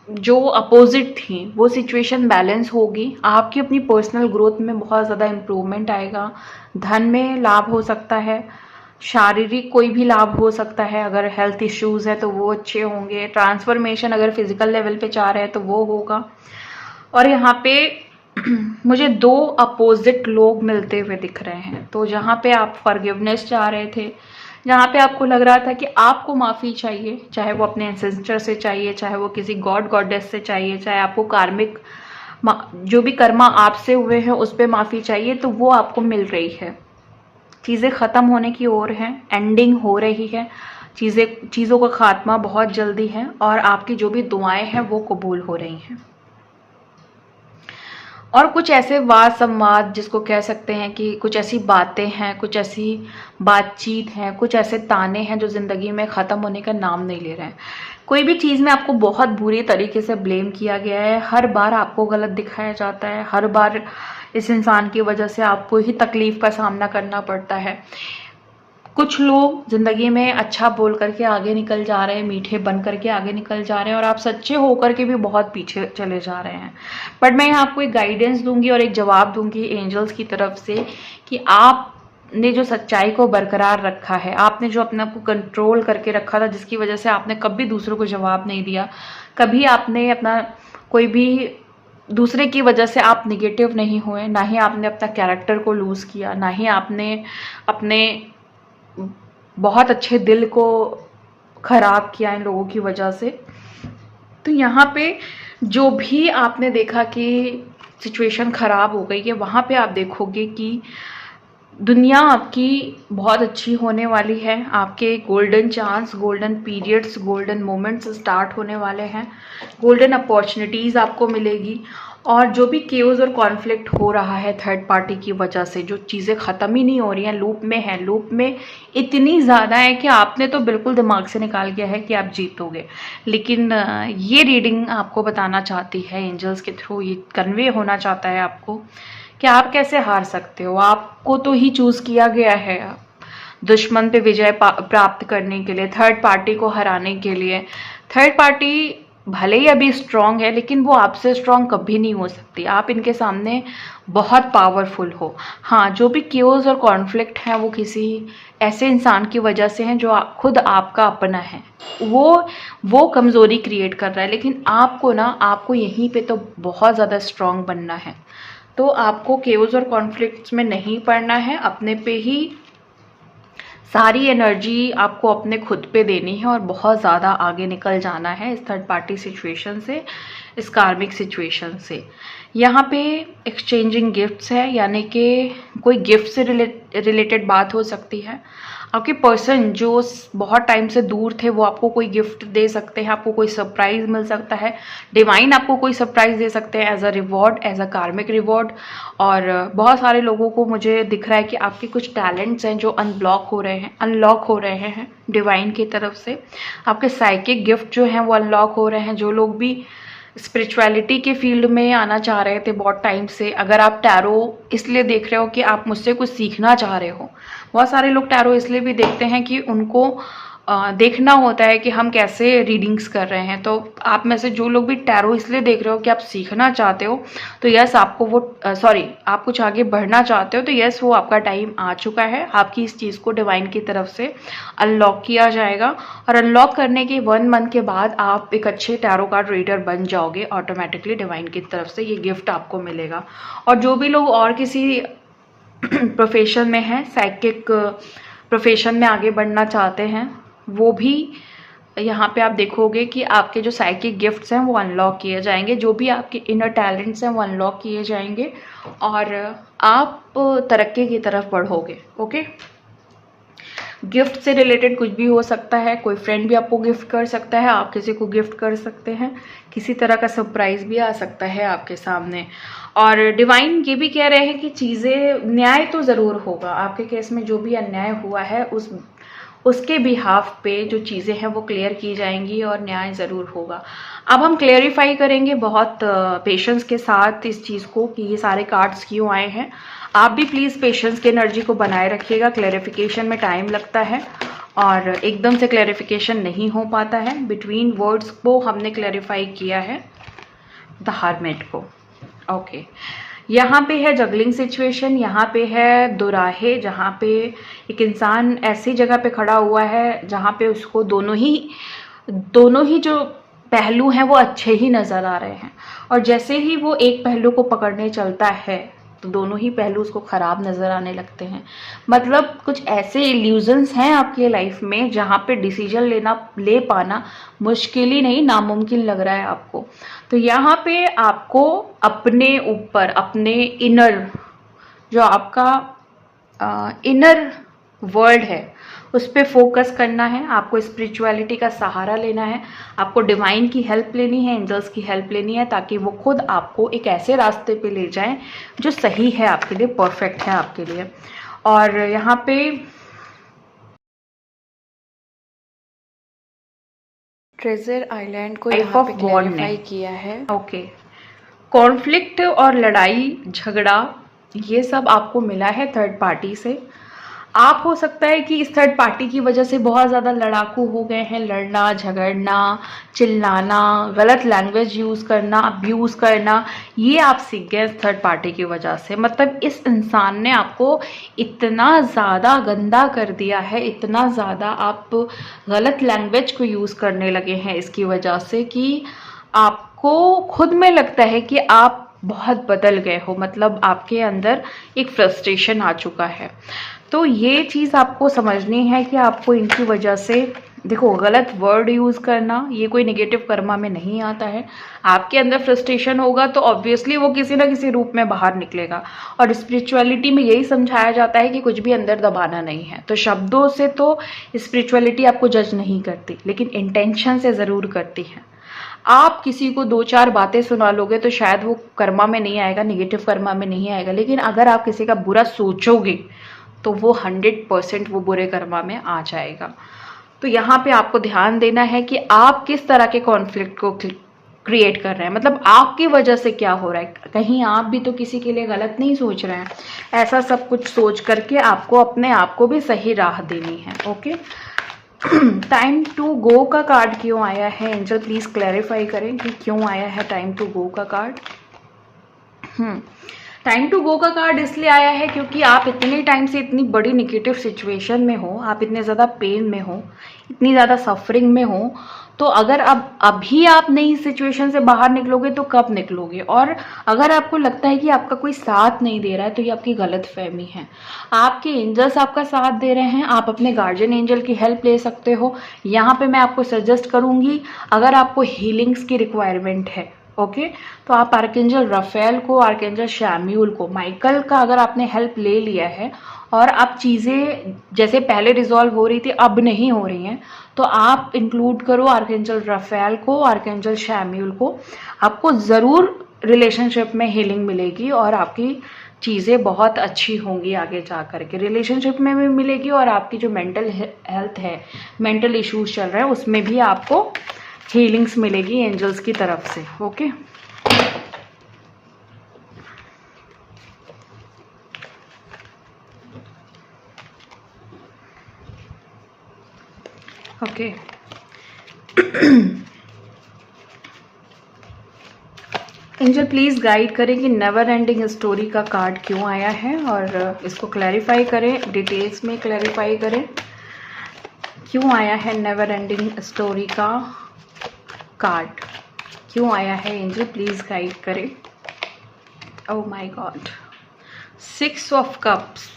जो अपोजिट थी वो सिचुएशन बैलेंस होगी। आपकी अपनी पर्सनल ग्रोथ में बहुत ज़्यादा इम्प्रूवमेंट आएगा। धन में लाभ हो सकता है, शारीरिक कोई भी लाभ हो सकता है, अगर हेल्थ इश्यूज़ है तो वो अच्छे होंगे। ट्रांसफॉर्मेशन अगर फिजिकल लेवल पे चाह रहे हैं तो वो होगा। और यहाँ पे मुझे दो अपोजिट लोग मिलते हुए दिख रहे हैं। तो जहाँ पे आप फॉरगिवनेस चाह रहे थे, जहाँ पे आपको लग रहा था कि आपको माफ़ी चाहिए, चाहे वो अपने एंसेस्टर से चाहिए, चाहे वो किसी गॉड गॉडेस से चाहिए, चाहे आपको कार्मिक जो भी कर्मा आपसे हुए हैं उस पर माफ़ी चाहिए, तो वो आपको मिल रही है। चीज़ें ख़त्म होने की ओर हैं, एंडिंग हो रही है, चीज़ों का खात्मा बहुत जल्दी है और आपकी जो भी दुआएं हैं वो कबूल हो रही हैं। और कुछ ऐसे वाद संवाद जिसको कह सकते हैं कि कुछ ऐसी बातें हैं, कुछ ऐसी बातचीत हैं, कुछ ऐसे ताने हैं जो ज़िंदगी में ख़त्म होने का नाम नहीं ले रहे हैं। कोई भी चीज़ में आपको बहुत बुरी तरीके से ब्लेम किया गया है, हर बार आपको गलत दिखाया जाता है, हर बार इस इंसान की वजह से आपको ही तकलीफ़ का सामना करना पड़ता है। कुछ लोग ज़िंदगी में अच्छा बोल करके आगे निकल जा रहे हैं, मीठे बन करके आगे निकल जा रहे हैं और आप सच्चे होकर के भी बहुत पीछे चले जा रहे हैं। बट मैं यहाँ आपको एक गाइडेंस दूंगी और एक जवाब दूंगी एंजल्स की तरफ से कि आपने जो सच्चाई को बरकरार रखा है, आपने जो अपने आप को कंट्रोल करके रखा था, जिसकी वजह से आपने कभी दूसरों को जवाब नहीं दिया, कभी आपने अपना कोई भी दूसरे की वजह से आप निगेटिव नहीं हुए, ना ही आपने अपना कैरेक्टर को लूज़ किया, ना ही आपने अपने बहुत अच्छे दिल को खराब किया इन लोगों की वजह से। तो यहाँ पे जो भी आपने देखा कि सिचुएशन ख़राब हो गई है, वहाँ पे आप देखोगे कि दुनिया आपकी बहुत अच्छी होने वाली है। आपके golden chance, golden periods, golden moments start होने वाले हैं, गोल्डन अपॉर्चुनिटीज़ आपको मिलेगी। और जो भी केओस और कॉन्फ्लिक्ट हो रहा है थर्ड पार्टी की वजह से, जो चीज़ें ख़त्म ही नहीं हो रही हैं, लूप में है, लूप में इतनी ज़्यादा है कि आपने तो बिल्कुल दिमाग से निकाल दिया है कि आप जीतोगे। लेकिन ये रीडिंग आपको बताना चाहती है एंजल्स के थ्रू, ये कन्वे होना चाहता है आपको कि आप कैसे हार सकते हो। आपको तो ही चूज़ किया गया है दुश्मन पे विजय प्राप्त करने के लिए, थर्ड पार्टी को हराने के लिए। थर्ड पार्टी भले ही अभी स्ट्रांग है लेकिन वो आपसे स्ट्रांग कभी नहीं हो सकती। आप इनके सामने बहुत पावरफुल हो। हाँ, जो भी केओस और कॉन्फ्लिक्ट हैं वो किसी ऐसे इंसान की वजह से हैं जो खुद आपका अपना है। वो कमज़ोरी क्रिएट कर रहा है, लेकिन आपको यहीं पे तो बहुत ज़्यादा स्ट्रांग बनना है। तो आपको केओस और कॉन्फ्लिक्ट्स में नहीं पड़ना है, अपने पे ही सारी एनर्जी आपको अपने खुद पे देनी है और बहुत ज़्यादा आगे निकल जाना है इस थर्ड पार्टी सिचुएशन से, इस कार्मिक सिचुएशन से। यहाँ पे एक्सचेंजिंग गिफ्ट्स है, यानी कि कोई गिफ्ट से रिलेटेड बात हो सकती है। आपके पर्सन जो बहुत टाइम से दूर थे वो आपको कोई गिफ्ट दे सकते हैं, आपको कोई सरप्राइज मिल सकता है, डिवाइन आपको कोई सरप्राइज दे सकते हैं as a reward, as a karmic reward. और बहुत सारे लोगों को मुझे दिख रहा है कि आपके कुछ टैलेंट्स हैं जो अनलॉक हो रहे हैं डिवाइन की तरफ से। आपके साइकिक गिफ्ट जो हैं वो अनलॉक हो रहे हैं। जो लोग भी स्पिरिचुअलिटी के फील्ड में आना चाह रहे थे बहुत टाइम से, अगर आप टैरो इसलिए देख रहे हो कि आप मुझसे कुछ सीखना चाह रहे हो। बहुत सारे लोग टैरो इसलिए भी देखते हैं कि उनको देखना होता है कि हम कैसे रीडिंग्स कर रहे हैं। तो आप में से जो लोग भी टैरो इसलिए देख रहे हो कि आप सीखना चाहते हो, तो यस आपको आप कुछ आगे बढ़ना चाहते हो, तो यस वो आपका टाइम आ चुका है। आपकी इस चीज़ को डिवाइन की तरफ से अनलॉक किया जाएगा और अनलॉक करने के 1 मंथ के बाद आप एक अच्छे टैरो कार्ड रीडर बन जाओगे ऑटोमेटिकली। डिवाइन की तरफ से ये गिफ्ट आपको मिलेगा। और जो भी लोग और किसी प्रोफेशन में हैं, साइकिक प्रोफेशन में आगे बढ़ना चाहते हैं, वो भी यहाँ पे आप देखोगे कि आपके जो साइकिक गिफ्ट्स हैं वो अनलॉक किए जाएंगे, जो भी आपके इनर टैलेंट्स हैं वो अनलॉक किए जाएंगे और आप तरक्की की तरफ बढ़ोगे। ओके, गिफ्ट से रिलेटेड कुछ भी हो सकता है, कोई फ्रेंड भी आपको गिफ्ट कर सकता है, आप किसी को गिफ्ट कर सकते हैं, किसी तरह का सरप्राइज भी आ सकता है आपके सामने। और डिवाइन ये भी कह रहे हैं कि चीज़ें, न्याय तो ज़रूर होगा आपके केस में, जो भी अन्याय हुआ है उसके बिहाफ पे जो चीज़ें हैं वो क्लियर की जाएंगी और न्याय ज़रूर होगा। अब हम क्लेरिफाई करेंगे बहुत पेशेंस के साथ इस चीज़ को कि ये सारे कार्ड्स क्यों आए हैं। आप भी प्लीज़ पेशेंस की एनर्जी को बनाए रखिएगा। क्लेरिफिकेशन में टाइम लगता है और एकदम से क्लेरिफिकेशन नहीं हो पाता है। बिटवीन वर्ड्स को हमने क्लेरिफाई किया है द हर्मिट को। ओके, यहाँ पे है जगलिंग सिचुएशन, यहाँ पे है दोराहे, जहाँ पे एक इंसान ऐसी जगह पे खड़ा हुआ है जहाँ पे उसको दोनों ही जो पहलू हैं वो अच्छे ही नज़र आ रहे हैं, और जैसे ही वो एक पहलू को पकड़ने चलता है तो दोनों ही पहलू उसको ख़राब नज़र आने लगते हैं। मतलब कुछ ऐसे इल्यूजन्स हैं आपकी लाइफ में जहाँ पे डिसीजन ले पाना मुश्किल ही नहीं, नामुमकिन लग रहा है आपको। तो यहाँ पे आपको अपने ऊपर, अपने इनर, जो आपका इनर वर्ल्ड है उस पर फोकस करना है। आपको स्पिरिचुअलिटी का सहारा लेना है, आपको डिवाइन की हेल्प लेनी है, एंजल्स की हेल्प लेनी है, ताकि वो खुद आपको एक ऐसे रास्ते पे ले जाएं जो सही है आपके लिए, परफेक्ट है आपके लिए। और यहाँ पे ट्रेजर आइलैंड को यहाँ पे क्लैरिफाई किया है। ओके, कॉन्फ्लिक्ट और लड़ाई झगड़ा ये सब आपको मिला है थर्ड पार्टी से। आप हो सकता है कि इस थर्ड पार्टी की वजह से बहुत ज़्यादा लड़ाकू हो गए हैं, लड़ना झगड़ना, चिल्लाना, गलत लैंग्वेज यूज़ करना, अब्यूज़ करना, ये आप सीख गए इस थर्ड पार्टी की वजह से। मतलब इस इंसान ने आपको इतना ज़्यादा गंदा कर दिया है, इतना ज़्यादा आप गलत लैंग्वेज को यूज़ करने लगे हैं इसकी वजह से कि आपको खुद में लगता है कि आप बहुत बदल गए हो। मतलब आपके अंदर एक फ्रस्ट्रेशन आ चुका है। तो ये चीज़ आपको समझनी है कि आपको इनकी वजह से, देखो, गलत वर्ड यूज़ करना ये कोई नेगेटिव कर्मा में नहीं आता है। आपके अंदर फ्रस्ट्रेशन होगा तो ऑब्वियसली वो किसी ना किसी रूप में बाहर निकलेगा। और स्पिरिचुअलिटी में यही समझाया जाता है कि कुछ भी अंदर दबाना नहीं है। तो शब्दों से तो स्पिरिचुअलिटी आपको जज नहीं करती, लेकिन इंटेंशन से ज़रूर करती है। आप किसी को 2-4 बातें सुना लोगे तो शायद वो कर्मा में नहीं आएगा, नेगेटिव कर्मा में नहीं आएगा, लेकिन अगर आप किसी का बुरा सोचोगे तो वो 100% वो बुरे कर्मा में आ जाएगा। तो यहाँ पे आपको ध्यान देना है कि आप किस तरह के कॉन्फ्लिक्ट को क्रिएट कर रहे हैं। मतलब आपकी वजह से क्या हो रहा है, कहीं आप भी तो किसी के लिए गलत नहीं सोच रहे हैं। ऐसा सब कुछ सोच करके आपको अपने आप को भी सही राह देनी है। ओके, टाइम टू गो का कार्ड क्यों आया है? एंजल प्लीज क्लैरिफाई करें कि क्यों आया है टाइम टू गो का कार्ड। टाइम टू गो का कार्ड इसलिए आया है क्योंकि आप इतने टाइम से इतनी बड़ी निगेटिव सिचुएशन में हो, आप इतने ज़्यादा पेन में हो, इतनी ज़्यादा सफरिंग में हो। तो अगर अब अभी आप नई सिचुएशन से बाहर निकलोगे तो कब निकलोगे? और अगर आपको लगता है कि आपका कोई साथ नहीं दे रहा है तो ये आपकी गलत फहमी है। आपके एंजल्स आपका साथ दे रहे हैं, आप अपने गार्जियन एंजल की हेल्प ले सकते हो। यहाँ पे मैं आपको सजेस्ट करूँगी, अगर आपको हीलिंग्स की रिक्वायरमेंट है, ओके, तो आप आर्कएंजल रफेल को, आर्कएंजल शैम्यूल को, माइकल का अगर आपने हेल्प ले लिया है और अब चीज़ें जैसे पहले रिजॉल्व हो रही थी अब नहीं हो रही हैं, तो आप इंक्लूड करो आर्कएंजल रफेल को, आर्कएंजल शैम्यूल को। आपको ज़रूर रिलेशनशिप में हीलिंग मिलेगी और आपकी चीज़ें बहुत अच्छी होंगी आगे जा कर के, रिलेशनशिप में भी मिलेगी और आपकी जो मेंटल हेल्थ है, मेंटल इश्यूज चल रहे हैं उसमें भी आपको हीलिंग्स मिलेगी एंजल्स की तरफ से। Okay, okay, angel please guide करें कि नेवर एंडिंग स्टोरी का कार्ड क्यों आया है और इसको क्लैरिफाई करें, डिटेल्स में क्लैरिफाई करें क्यों आया है नेवर एंडिंग स्टोरी का कार्ड, क्यों आया है। एंजल प्लीज गाइड करें। Oh my God, 6 of cups,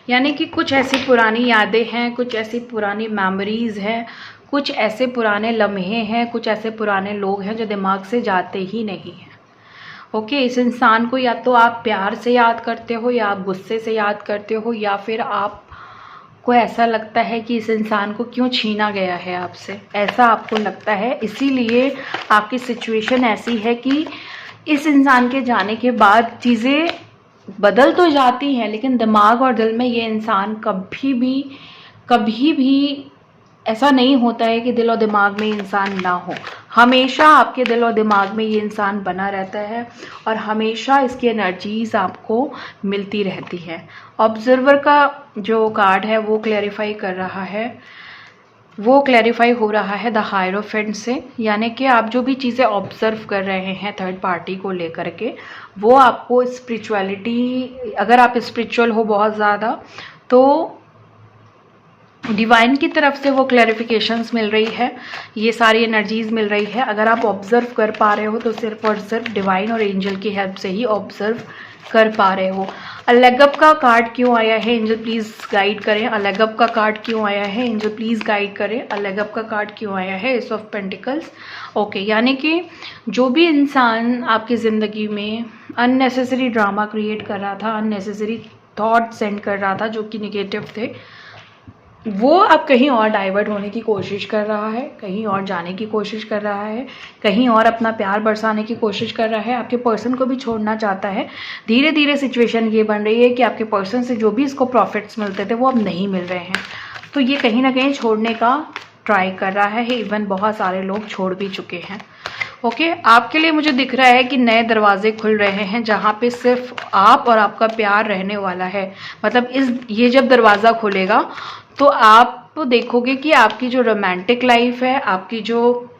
यानी कि कुछ ऐसी पुरानी यादें हैं, कुछ ऐसी पुरानी मेमोरीज हैं, कुछ ऐसे पुराने लम्हे हैं, कुछ ऐसे पुराने लोग हैं जो दिमाग से जाते ही नहीं हैं। ओके, इस इंसान को या तो आप प्यार से याद करते हो, या आप गुस्से से याद करते हो, या फिर आपको ऐसा लगता है कि इस इंसान को क्यों छीना गया है आपसे, ऐसा आपको लगता है। इसीलिए आपकी सिचुएशन ऐसी है कि इस इंसान के जाने के बाद चीज़ें बदल तो जाती हैं, लेकिन दिमाग और दिल में ये इंसान कभी भी ऐसा नहीं होता है कि दिल और दिमाग में इंसान ना हो। हमेशा आपके दिल और दिमाग में ये इंसान बना रहता है और हमेशा इसकी एनर्जीज आपको मिलती रहती है। ऑब्जर्वर का जो कार्ड है वो क्लैरिफाई कर रहा है, वो क्लैरिफाई हो रहा है द हायरोफेंट से, यानी कि आप जो भी चीज़ें ऑब्जर्व कर रहे हैं थर्ड पार्टी को लेकर के, वो आपको स्पिरिचुअलिटी, अगर आप स्पिरिचुअल हो बहुत ज़्यादा तो डिवाइन की तरफ से वो क्लैरिफिकेशंस मिल रही है, ये सारी एनर्जीज मिल रही है। अगर आप ऑब्जर्व कर पा रहे हो तो सिर्फ और सिर्फ डिवाइन और एंजल की हेल्प से ही ऑब्जर्व कर पा रहे हो। अलगअप का कार्ड क्यों आया है, एंजल प्लीज गाइड करें। अलगअप का कार्ड क्यों आया है, एंजल प्लीज गाइड करें। अलगअप का कार्ड क्यों आया है, एस ऑफ पेंटिकल्स। ओके, यानी कि जो भी इंसान आपकी ज़िंदगी में अननेसेसरी ड्रामा क्रिएट कर रहा था, अननेसेसरी थॉट सेंड कर रहा था जो कि निगेटिव थे, वो अब कहीं और डाइवर्ट होने की कोशिश कर रहा है, कहीं और जाने की कोशिश कर रहा है, कहीं और अपना प्यार बरसाने की कोशिश कर रहा है, आपके पर्सन को भी छोड़ना चाहता है। धीरे धीरे सिचुएशन ये बन रही है कि आपके पर्सन से जो भी इसको प्रॉफिट्स मिलते थे वो अब नहीं मिल रहे हैं, तो ये कहीं ना कहीं छोड़ने का ट्राई कर रहा है। इवन बहुत सारे लोग छोड़ भी चुके हैं। ओके, आपके लिए मुझे दिख रहा है कि नए दरवाजे खुल रहे हैं जहाँ पे सिर्फ आप और आपका प्यार रहने वाला है। मतलब ये जब दरवाज़ा खुलेगा तो आप देखोगे कि आपकी जो रोमांटिक लाइफ है, आपकी जो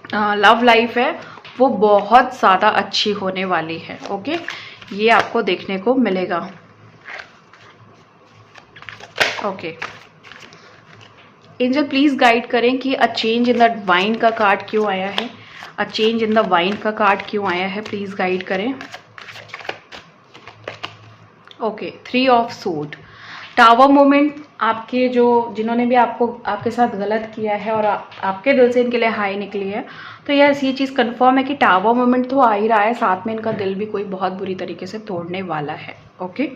लव लाइफ है, वो बहुत ज़्यादा अच्छी होने वाली है। ओके, ये आपको देखने को मिलेगा। ओके, एंजल प्लीज गाइड करें कि अ चेंज इन द वाइन का कार्ड क्यों आया है। अ चेंज इन द वाइन का कार्ड क्यों आया है, प्लीज गाइड करें। Okay, 3 of suit. Tower moment, आपके जो जिन्होंने भी आपके साथ गलत किया है और आपके दिल से इनके लिए हाई निकली है, तो यस, ये चीज़ कंफर्म है कि टावर मोमेंट तो आ ही रहा है, साथ में इनका दिल भी कोई बहुत बुरी तरीके से तोड़ने वाला है। ओके,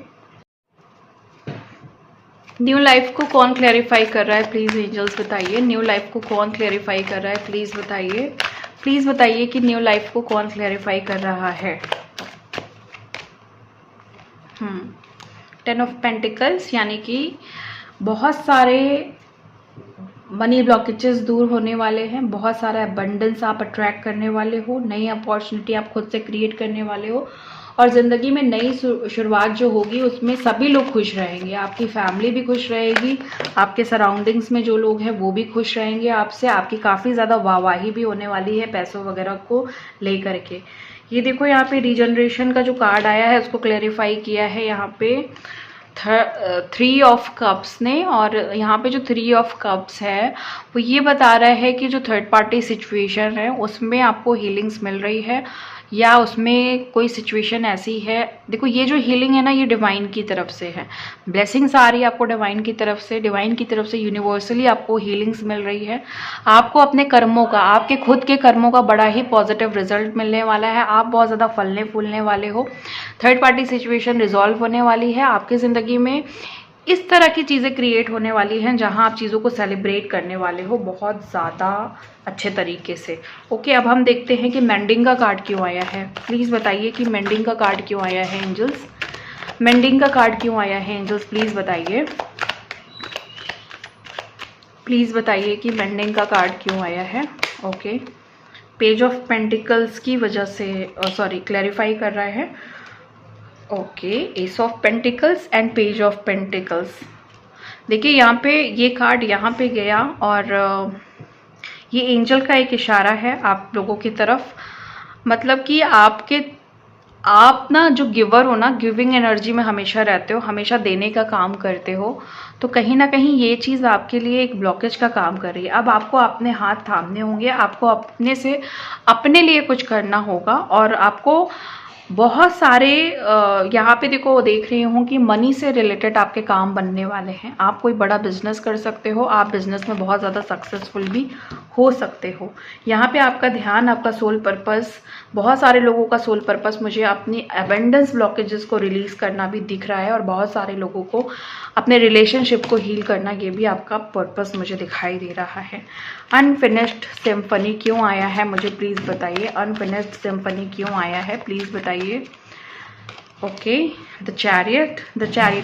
न्यू लाइफ को कौन क्लैरिफाई कर रहा है, प्लीज़ एंजल्स बताइए। न्यू लाइफ को कौन क्लैरिफाई कर रहा है, प्लीज़ बताइए। प्लीज़ बताइए कि न्यू लाइफ को कौन क्लैरिफाई कर रहा है। 10 ऑफ पेंटिकल्स, यानी कि बहुत सारे मनी ब्लॉकेजेस दूर होने वाले हैं, बहुत सारा अबंडेंस आप अट्रैक्ट करने वाले हो, नई अपॉर्चुनिटी आप खुद से क्रिएट करने वाले हो, और ज़िंदगी में नई शुरुआत जो होगी उसमें सभी लोग खुश रहेंगे। आपकी फैमिली भी खुश रहेगी, आपके सराउंडिंग्स में जो लोग हैं वो भी खुश रहेंगे आपसे। आपकी काफ़ी ज़्यादा वाहवाही भी होने वाली है पैसों वगैरह को लेकर के। ये देखो, यहाँ पे रीजनरेशन का जो कार्ड आया है उसको क्लैरिफाई किया है यहाँ पे 3 ऑफ कप्स ने, और यहाँ पे जो 3 ऑफ कप्स है वो ये बता रहा है कि जो थर्ड पार्टी सिचुएशन है उसमें आपको हीलिंग्स मिल रही है, या उसमें कोई सिचुएशन ऐसी है। देखो, ये जो हीलिंग है ना, ये डिवाइन की तरफ से है, ब्लेसिंग्स आ रही है आपको डिवाइन की तरफ से यूनिवर्सली आपको हीलिंग्स मिल रही है। आपको अपने कर्मों का, आपके खुद के कर्मों का बड़ा ही पॉजिटिव रिजल्ट मिलने वाला है। आप बहुत ज़्यादा फलने फूलने वाले हो। थर्ड पार्टी सिचुएशन रिजॉल्व होने वाली है आपकी ज़िंदगी में। इस तरह की चीज़ें क्रिएट होने वाली हैं जहां आप चीज़ों को सेलिब्रेट करने वाले हो बहुत ज़्यादा अच्छे तरीके से। ओके, अब हम देखते हैं कि मेंडिंग का कार्ड क्यों आया है। प्लीज़ बताइए कि मेंडिंग का कार्ड क्यों आया है एंजल्स। मेंडिंग का कार्ड क्यों आया है एंजल्स, प्लीज़ बताइए। प्लीज़ बताइए कि मेंडिंग का कार्ड क्यों आया है। ओके, पेज ऑफ पेंटिकल्स की वजह से क्लैरिफाई कर रहा है। Okay, S of pentacles and page of pentacles. देखिए, यहाँ पे ये कार्ड यहाँ पे गया, और ये एंजल का एक इशारा है आप लोगों की तरफ। मतलब कि आप ना जो गिवर हो ना, गिविंग एनर्जी में हमेशा रहते हो, हमेशा देने का काम करते हो, तो कहीं ना कहीं ये चीज़ आपके लिए एक ब्लॉकेज का काम कर रही है। अब आपको अपने हाथ थामने होंगे, आपको अपने लिए कुछ करना होगा, और आपको बहुत सारे यहाँ पे देखो देख रही हूँ कि मनी से रिलेटेड आपके काम बनने वाले हैं। आप कोई बड़ा बिजनेस कर सकते हो, आप बिजनेस में बहुत ज़्यादा सक्सेसफुल भी हो सकते हो। यहाँ पे आपका ध्यान, आपका सोल पर्पस, बहुत सारे लोगों का सोल पर्पस मुझे अपनी अबेंडेंस ब्लॉकेजेस को रिलीज़ करना भी दिख रहा है, और बहुत सारे लोगों को अपने रिलेशनशिप को हील करना, ये भी आपका पर्पस मुझे दिखाई दे रहा है। अनफिनिश्ड सिम्फनी क्यों आया है मुझे प्लीज़ बताइए। अनफिनिश्ड सिम्फनी क्यों आया है प्लीज़ बताइए। ओके, द चैरियट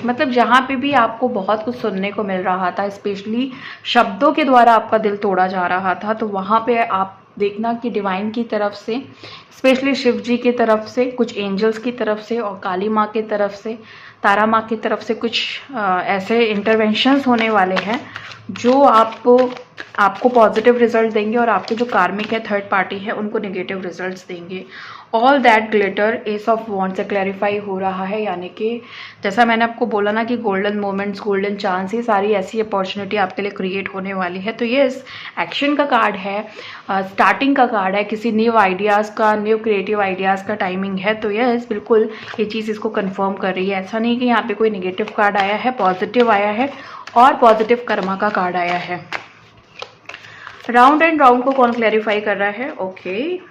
मतलब जहाँ पे भी आपको बहुत कुछ सुनने को मिल रहा था, स्पेशली शब्दों के द्वारा आपका दिल तोड़ा जा रहा था, तो वहाँ पे आप देखना कि डिवाइन की तरफ से, स्पेशली शिव जी की तरफ से, कुछ एंजल्स की तरफ से और काली माँ की तरफ से, तारा माँ की तरफ से कुछ ऐसे इंटरवेंशंस होने वाले हैं जो आपको पॉजिटिव रिजल्ट देंगे, और आपके जो कार्मिक है, थर्ड पार्टी है, उनको नेगेटिव रिजल्ट्स देंगे। All that glitter, ace of wand से क्लैरिफाई हो रहा है, यानी कि जैसा मैंने आपको बोला ना कि गोल्डन मोमेंट्स, गोल्डन चांस, ये सारी ऐसी अपॉर्चुनिटी आपके लिए क्रिएट होने वाली है। तो ये एक्शन का कार्ड है, स्टार्टिंग का कार्ड है, किसी न्यू आइडियाज़ का, न्यू क्रिएटिव आइडियाज़ का टाइमिंग है। तो यस, बिल्कुल ये चीज़ इसको कंफर्म कर रही है। ऐसा नहीं कि यहाँ पे कोई नेगेटिव कार्ड आया है, पॉजिटिव आया है, और पॉजिटिव कर्मा का कार्ड आया है। राउंड एंड राउंड को कौन क्लैरिफाई कर रहा है? ओके,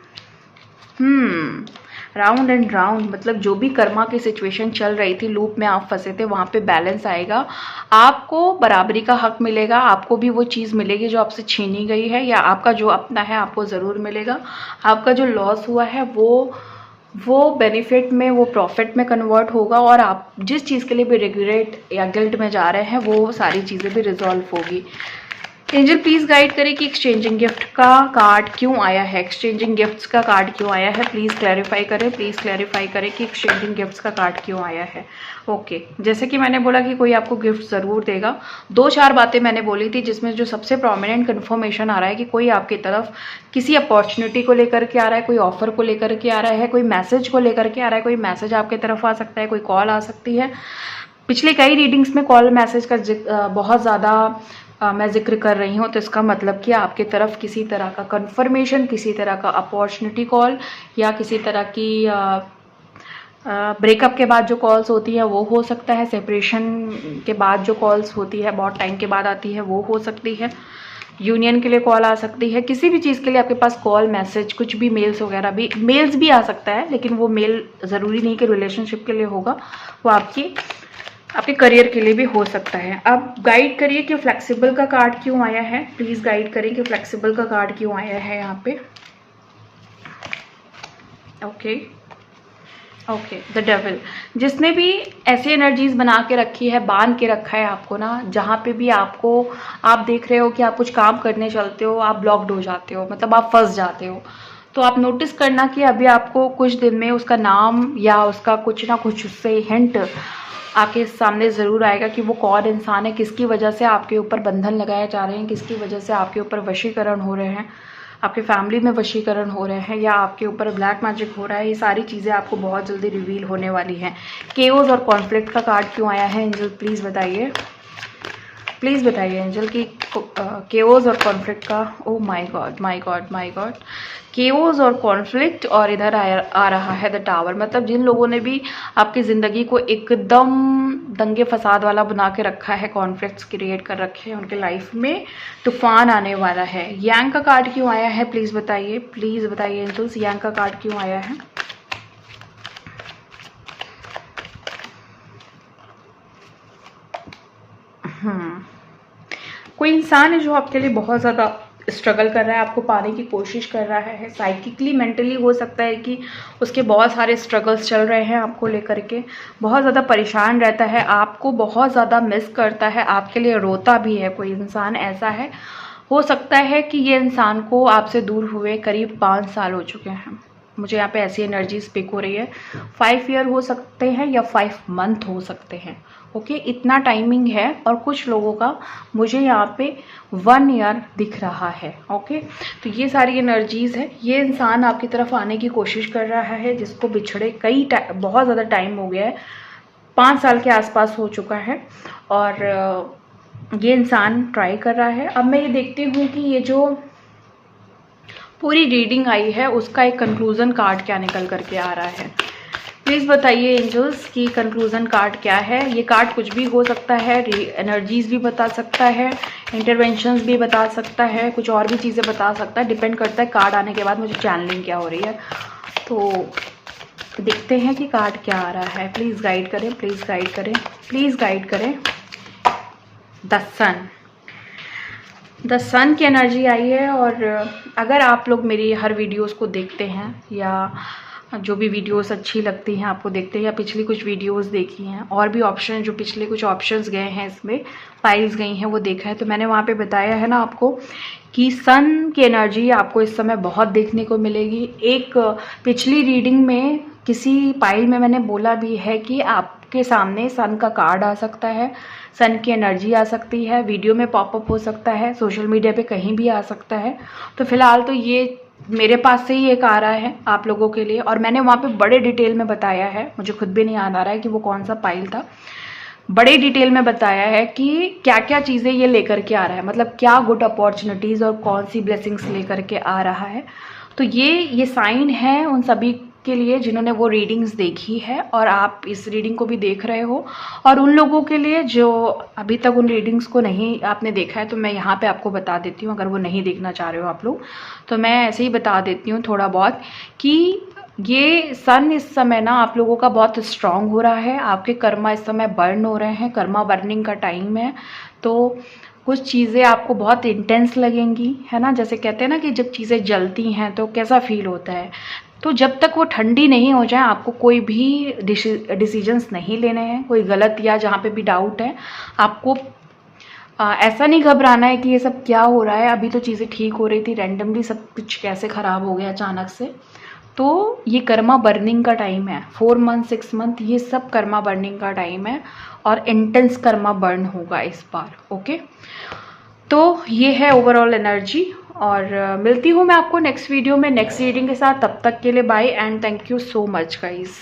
राउंड एंड राउंड मतलब जो भी कर्मा की सिचुएशन चल रही थी, लूप में आप फंसे थे, वहाँ पे बैलेंस आएगा, आपको बराबरी का हक मिलेगा, आपको भी वो चीज़ मिलेगी जो आपसे छीनी गई है, या आपका जो अपना है आपको ज़रूर मिलेगा। आपका जो लॉस हुआ है वो बेनिफिट में, वो प्रॉफिट में कन्वर्ट होगा, और आप जिस चीज़ के लिए भी रिग्रेट या गिल्ट में जा रहे हैं, वो सारी चीज़ें भी रिजॉल्व होगी। एंजल प्लीज गाइड करें कि एक्सचेंजिंग गिफ्ट का कार्ड क्यों आया है, एक्सचेंजिंग गिफ्ट्स का कार्ड क्यों आया है, प्लीज क्लैरिफाई करें, प्लीज क्लैरिफाई करें कि एक्सचेंजिंग गिफ्ट्स का कार्ड क्यों आया है। ओके, जैसे कि मैंने बोला कि कोई आपको गिफ्ट ज़रूर देगा। 2-4 बातें मैंने बोली थी, जिसमें जो सबसे प्रोमिनेंट कन्फर्मेशन आ रहा है कि कोई आपकी तरफ किसी अपॉर्चुनिटी को लेकर के आ रहा है, कोई ऑफर को लेकर के आ रहा है, कोई मैसेज को लेकर के आ रहा है, कोई मैसेज आपकी तरफ आ सकता है, कोई कॉल आ सकती है। पिछले कई रीडिंग्स में कॉल मैसेज का बहुत ज़्यादा मैं जिक्र कर रही हूँ, तो इसका मतलब कि आपकी तरफ किसी तरह का कंफर्मेशन, किसी तरह का अपॉर्चुनिटी कॉल, या किसी तरह की ब्रेकअप के बाद जो कॉल्स होती है वो हो सकता है, सेपरेशन के बाद जो कॉल्स होती है बहुत टाइम के बाद आती है वो हो सकती है, यूनियन के लिए कॉल आ सकती है, किसी भी चीज़ के लिए आपके पास कॉल, मैसेज, कुछ भी मेल्स वगैरह भी, मेल्स भी आ सकता है, लेकिन वो मेल ज़रूरी नहीं कि रिलेशनशिप के लिए होगा, वो आपके करियर के लिए भी हो सकता है। अब गाइड करिए कि फ्लेक्सिबल का कार्ड क्यों आया है, प्लीज़ गाइड करें कि फ्लेक्सिबल का कार्ड क्यों आया है यहाँ पे। ओके, द डेविल, जिसने भी ऐसी एनर्जीज बना के रखी है, बांध के रखा है आपको ना, जहाँ पे भी आप देख रहे हो कि आप कुछ काम करने चलते हो, आप ब्लॉक्ड हो जाते हो, मतलब आप फंस जाते हो, तो आप नोटिस करना कि अभी आपको कुछ दिन में उसका नाम या उसका कुछ ना कुछ उससे हिंट आपके सामने ज़रूर आएगा कि वो कौन इंसान है, किसकी वजह से आपके ऊपर बंधन लगाए जा रहे हैं, किसकी वजह से आपके ऊपर वशीकरण हो रहे हैं, आपके फैमिली में वशीकरण हो रहे हैं, या आपके ऊपर ब्लैक मैजिक हो रहा है। ये सारी चीज़ें आपको बहुत जल्दी रिवील होने वाली हैं। केओस और कॉन्फ्लिक्ट का कार्ड क्यों आया है एंजल, प्लीज़ बताइए, प्लीज़ बताइए एंजल कि केओस और कॉन्फ्लिक्ट का, oh my God, my God, my God, chaos और कॉन्फ्लिक्ट, और इधर आ रहा है द टावर। मतलब जिन लोगों ने भी आपकी ज़िंदगी को एकदम दंगे फसाद वाला बना के रखा है, कॉन्फ्लिक्ट्स क्रिएट कर रखे हैं, उनके लाइफ में तूफान आने वाला है। यांग का कार्ड क्यों आया है प्लीज़ बताइए, प्लीज़ बताइए एंजल्स, यांग का कार्ड क्यों आया है। कोई इंसान है जो आपके लिए बहुत ज़्यादा स्ट्रगल कर रहा है, आपको पाने की कोशिश कर रहा है, साइकिकली, मेंटली हो सकता है कि उसके बहुत सारे स्ट्रगल्स चल रहे हैं आपको लेकर के, बहुत ज़्यादा परेशान रहता है, आपको बहुत ज़्यादा मिस करता है, आपके लिए रोता भी है। कोई इंसान ऐसा है, हो सकता है कि ये इंसान को आपसे दूर हुए करीब 5 साल हो चुके हैं, मुझे यहाँ पे ऐसी एनर्जी स्पीक हो रही है। 5 ईयर हो सकते हैं या 5 मंथ हो सकते हैं। ओके, इतना टाइमिंग है, और कुछ लोगों का मुझे यहाँ पे 1 ईयर दिख रहा है। ओके, तो ये सारी एनर्जीज है। ये इंसान आपकी तरफ आने की कोशिश कर रहा है, जिसको बिछड़े बहुत ज़्यादा टाइम हो गया है, 5 साल के आसपास हो चुका है, और ये इंसान ट्राई कर रहा है। अब मैं ये देखती हूँ कि ये जो पूरी रीडिंग आई है उसका एक कंक्लूजन कार्ड क्या निकल करके आ रहा है। प्लीज़ बताइए एंजल्स कि कंक्लूजन कार्ड क्या है। ये कार्ड कुछ भी हो सकता है, एनर्जीज भी बता सकता है, इंटरवेंशंस भी बता सकता है, कुछ और भी चीज़ें बता सकता है। डिपेंड करता है कार्ड आने के बाद मुझे चैनलिंग क्या हो रही है। तो देखते हैं कि कार्ड क्या आ रहा है। प्लीज़ गाइड करें, प्लीज़ गाइड करें, प्लीज़ गाइड करें। द सन की एनर्जी आई है। और अगर आप लोग मेरी हर वीडियोस को देखते हैं या जो भी वीडियोस अच्छी लगती हैं आपको देखते हैं या पिछली कुछ वीडियोस देखी हैं और भी ऑप्शन जो पिछले कुछ ऑप्शंस गए हैं इसमें फाइल्स गई हैं वो देखा है, तो मैंने वहाँ पे बताया है ना आपको कि सन की एनर्जी आपको इस समय बहुत देखने को मिलेगी। एक पिछली रीडिंग में किसी पाइल में मैंने बोला भी है कि आपके सामने सन का कार्ड आ सकता है, सन की एनर्जी आ सकती है, वीडियो में पॉपअप हो सकता है, सोशल मीडिया पे कहीं भी आ सकता है। तो फिलहाल तो ये मेरे पास से ही एक आ रहा है आप लोगों के लिए, और मैंने वहाँ पे बड़े डिटेल में बताया है, मुझे खुद भी नहीं याद आ रहा है कि वो कौन सा पाइल था। बड़े डिटेल में बताया है कि क्या क्या चीज़ें ये लेकर के आ रहा है, मतलब क्या गुड अपॉर्चुनिटीज़ और कौन सी ब्लेसिंग्स लेकर के आ रहा है। तो ये साइन है उन सभी के लिए जिन्होंने वो रीडिंग्स देखी है और आप इस रीडिंग को भी देख रहे हो, और उन लोगों के लिए जो अभी तक उन रीडिंग्स को नहीं आपने देखा है, तो मैं यहाँ पे आपको बता देती हूँ। अगर वो नहीं देखना चाह रहे हो आप लोग तो मैं ऐसे ही बता देती हूँ थोड़ा बहुत कि ये सन इस समय ना आप लोगों का बहुत स्ट्रांग हो रहा है। आपके कर्मा इस समय बर्न हो रहे हैं, कर्मा बर्निंग का टाइम है। तो कुछ चीज़ें आपको बहुत इंटेंस लगेंगी, है ना। जैसे कहते हैं ना कि जब चीज़ें जलती हैं तो कैसा फील होता है। तो जब तक वो ठंडी नहीं हो जाए आपको कोई भी डिसीजंस नहीं लेने हैं, कोई गलत या जहाँ पे भी डाउट है आपको ऐसा नहीं घबराना है कि ये सब क्या हो रहा है, अभी तो चीज़ें ठीक हो रही थी, रैंडमली सब कुछ कैसे ख़राब हो गया अचानक से। तो ये कर्मा बर्निंग का टाइम है, 4 मंथ 6 मंथ ये सब कर्मा बर्निंग का टाइम है और इंटेंस कर्मा बर्न होगा इस बार। ओके, तो ये है ओवरऑल एनर्जी। और मिलती हूँ मैं आपको नेक्स्ट वीडियो में नेक्स्ट रीडिंग के साथ। तब तक के लिए bye and thank you so much guys.